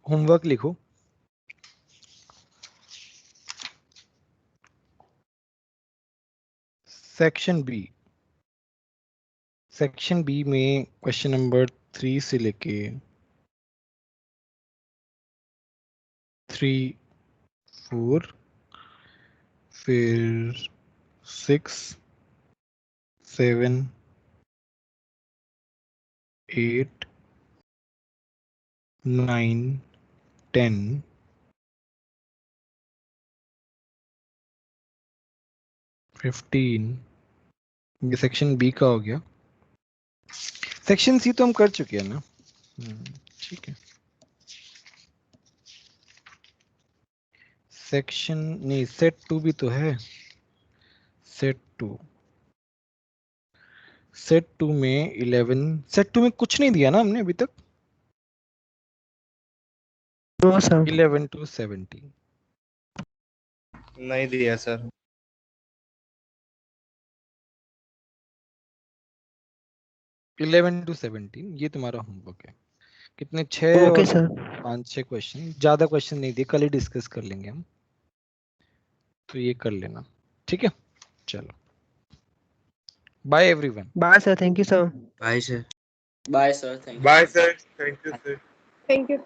होमवर्क लिखो. सेक्शन बी में क्वेश्चन नंबर 3 से लेके 3, 4, फिर 6, 7, 8, 9, 10, 15, ये सेक्शन बी का हो गया। सेक्शन सी तो हम कर चुके हैं ना। ठीक है। सेक्शन नहीं, सेट 2 भी तो है। सेट 2 में 11, सेट 2 में कुछ नहीं दिया ना हमने अभी तक। नो सर 11 to 70 नहीं दिया सर। 11 to 17 ये तुम्हारा होमवर्क है। कितने 6 ओके और सर 5-6 क्वेश्चन, ज्यादा क्वेश्चन नहीं दिए, कल ही डिस्कस कर लेंगे हम, तो ये कर लेना। ठीक है, चलो bye everyone. Bye sir thank you sir bye sir. Bye sir, thank you. Bye sir, thank you sir. Thank you.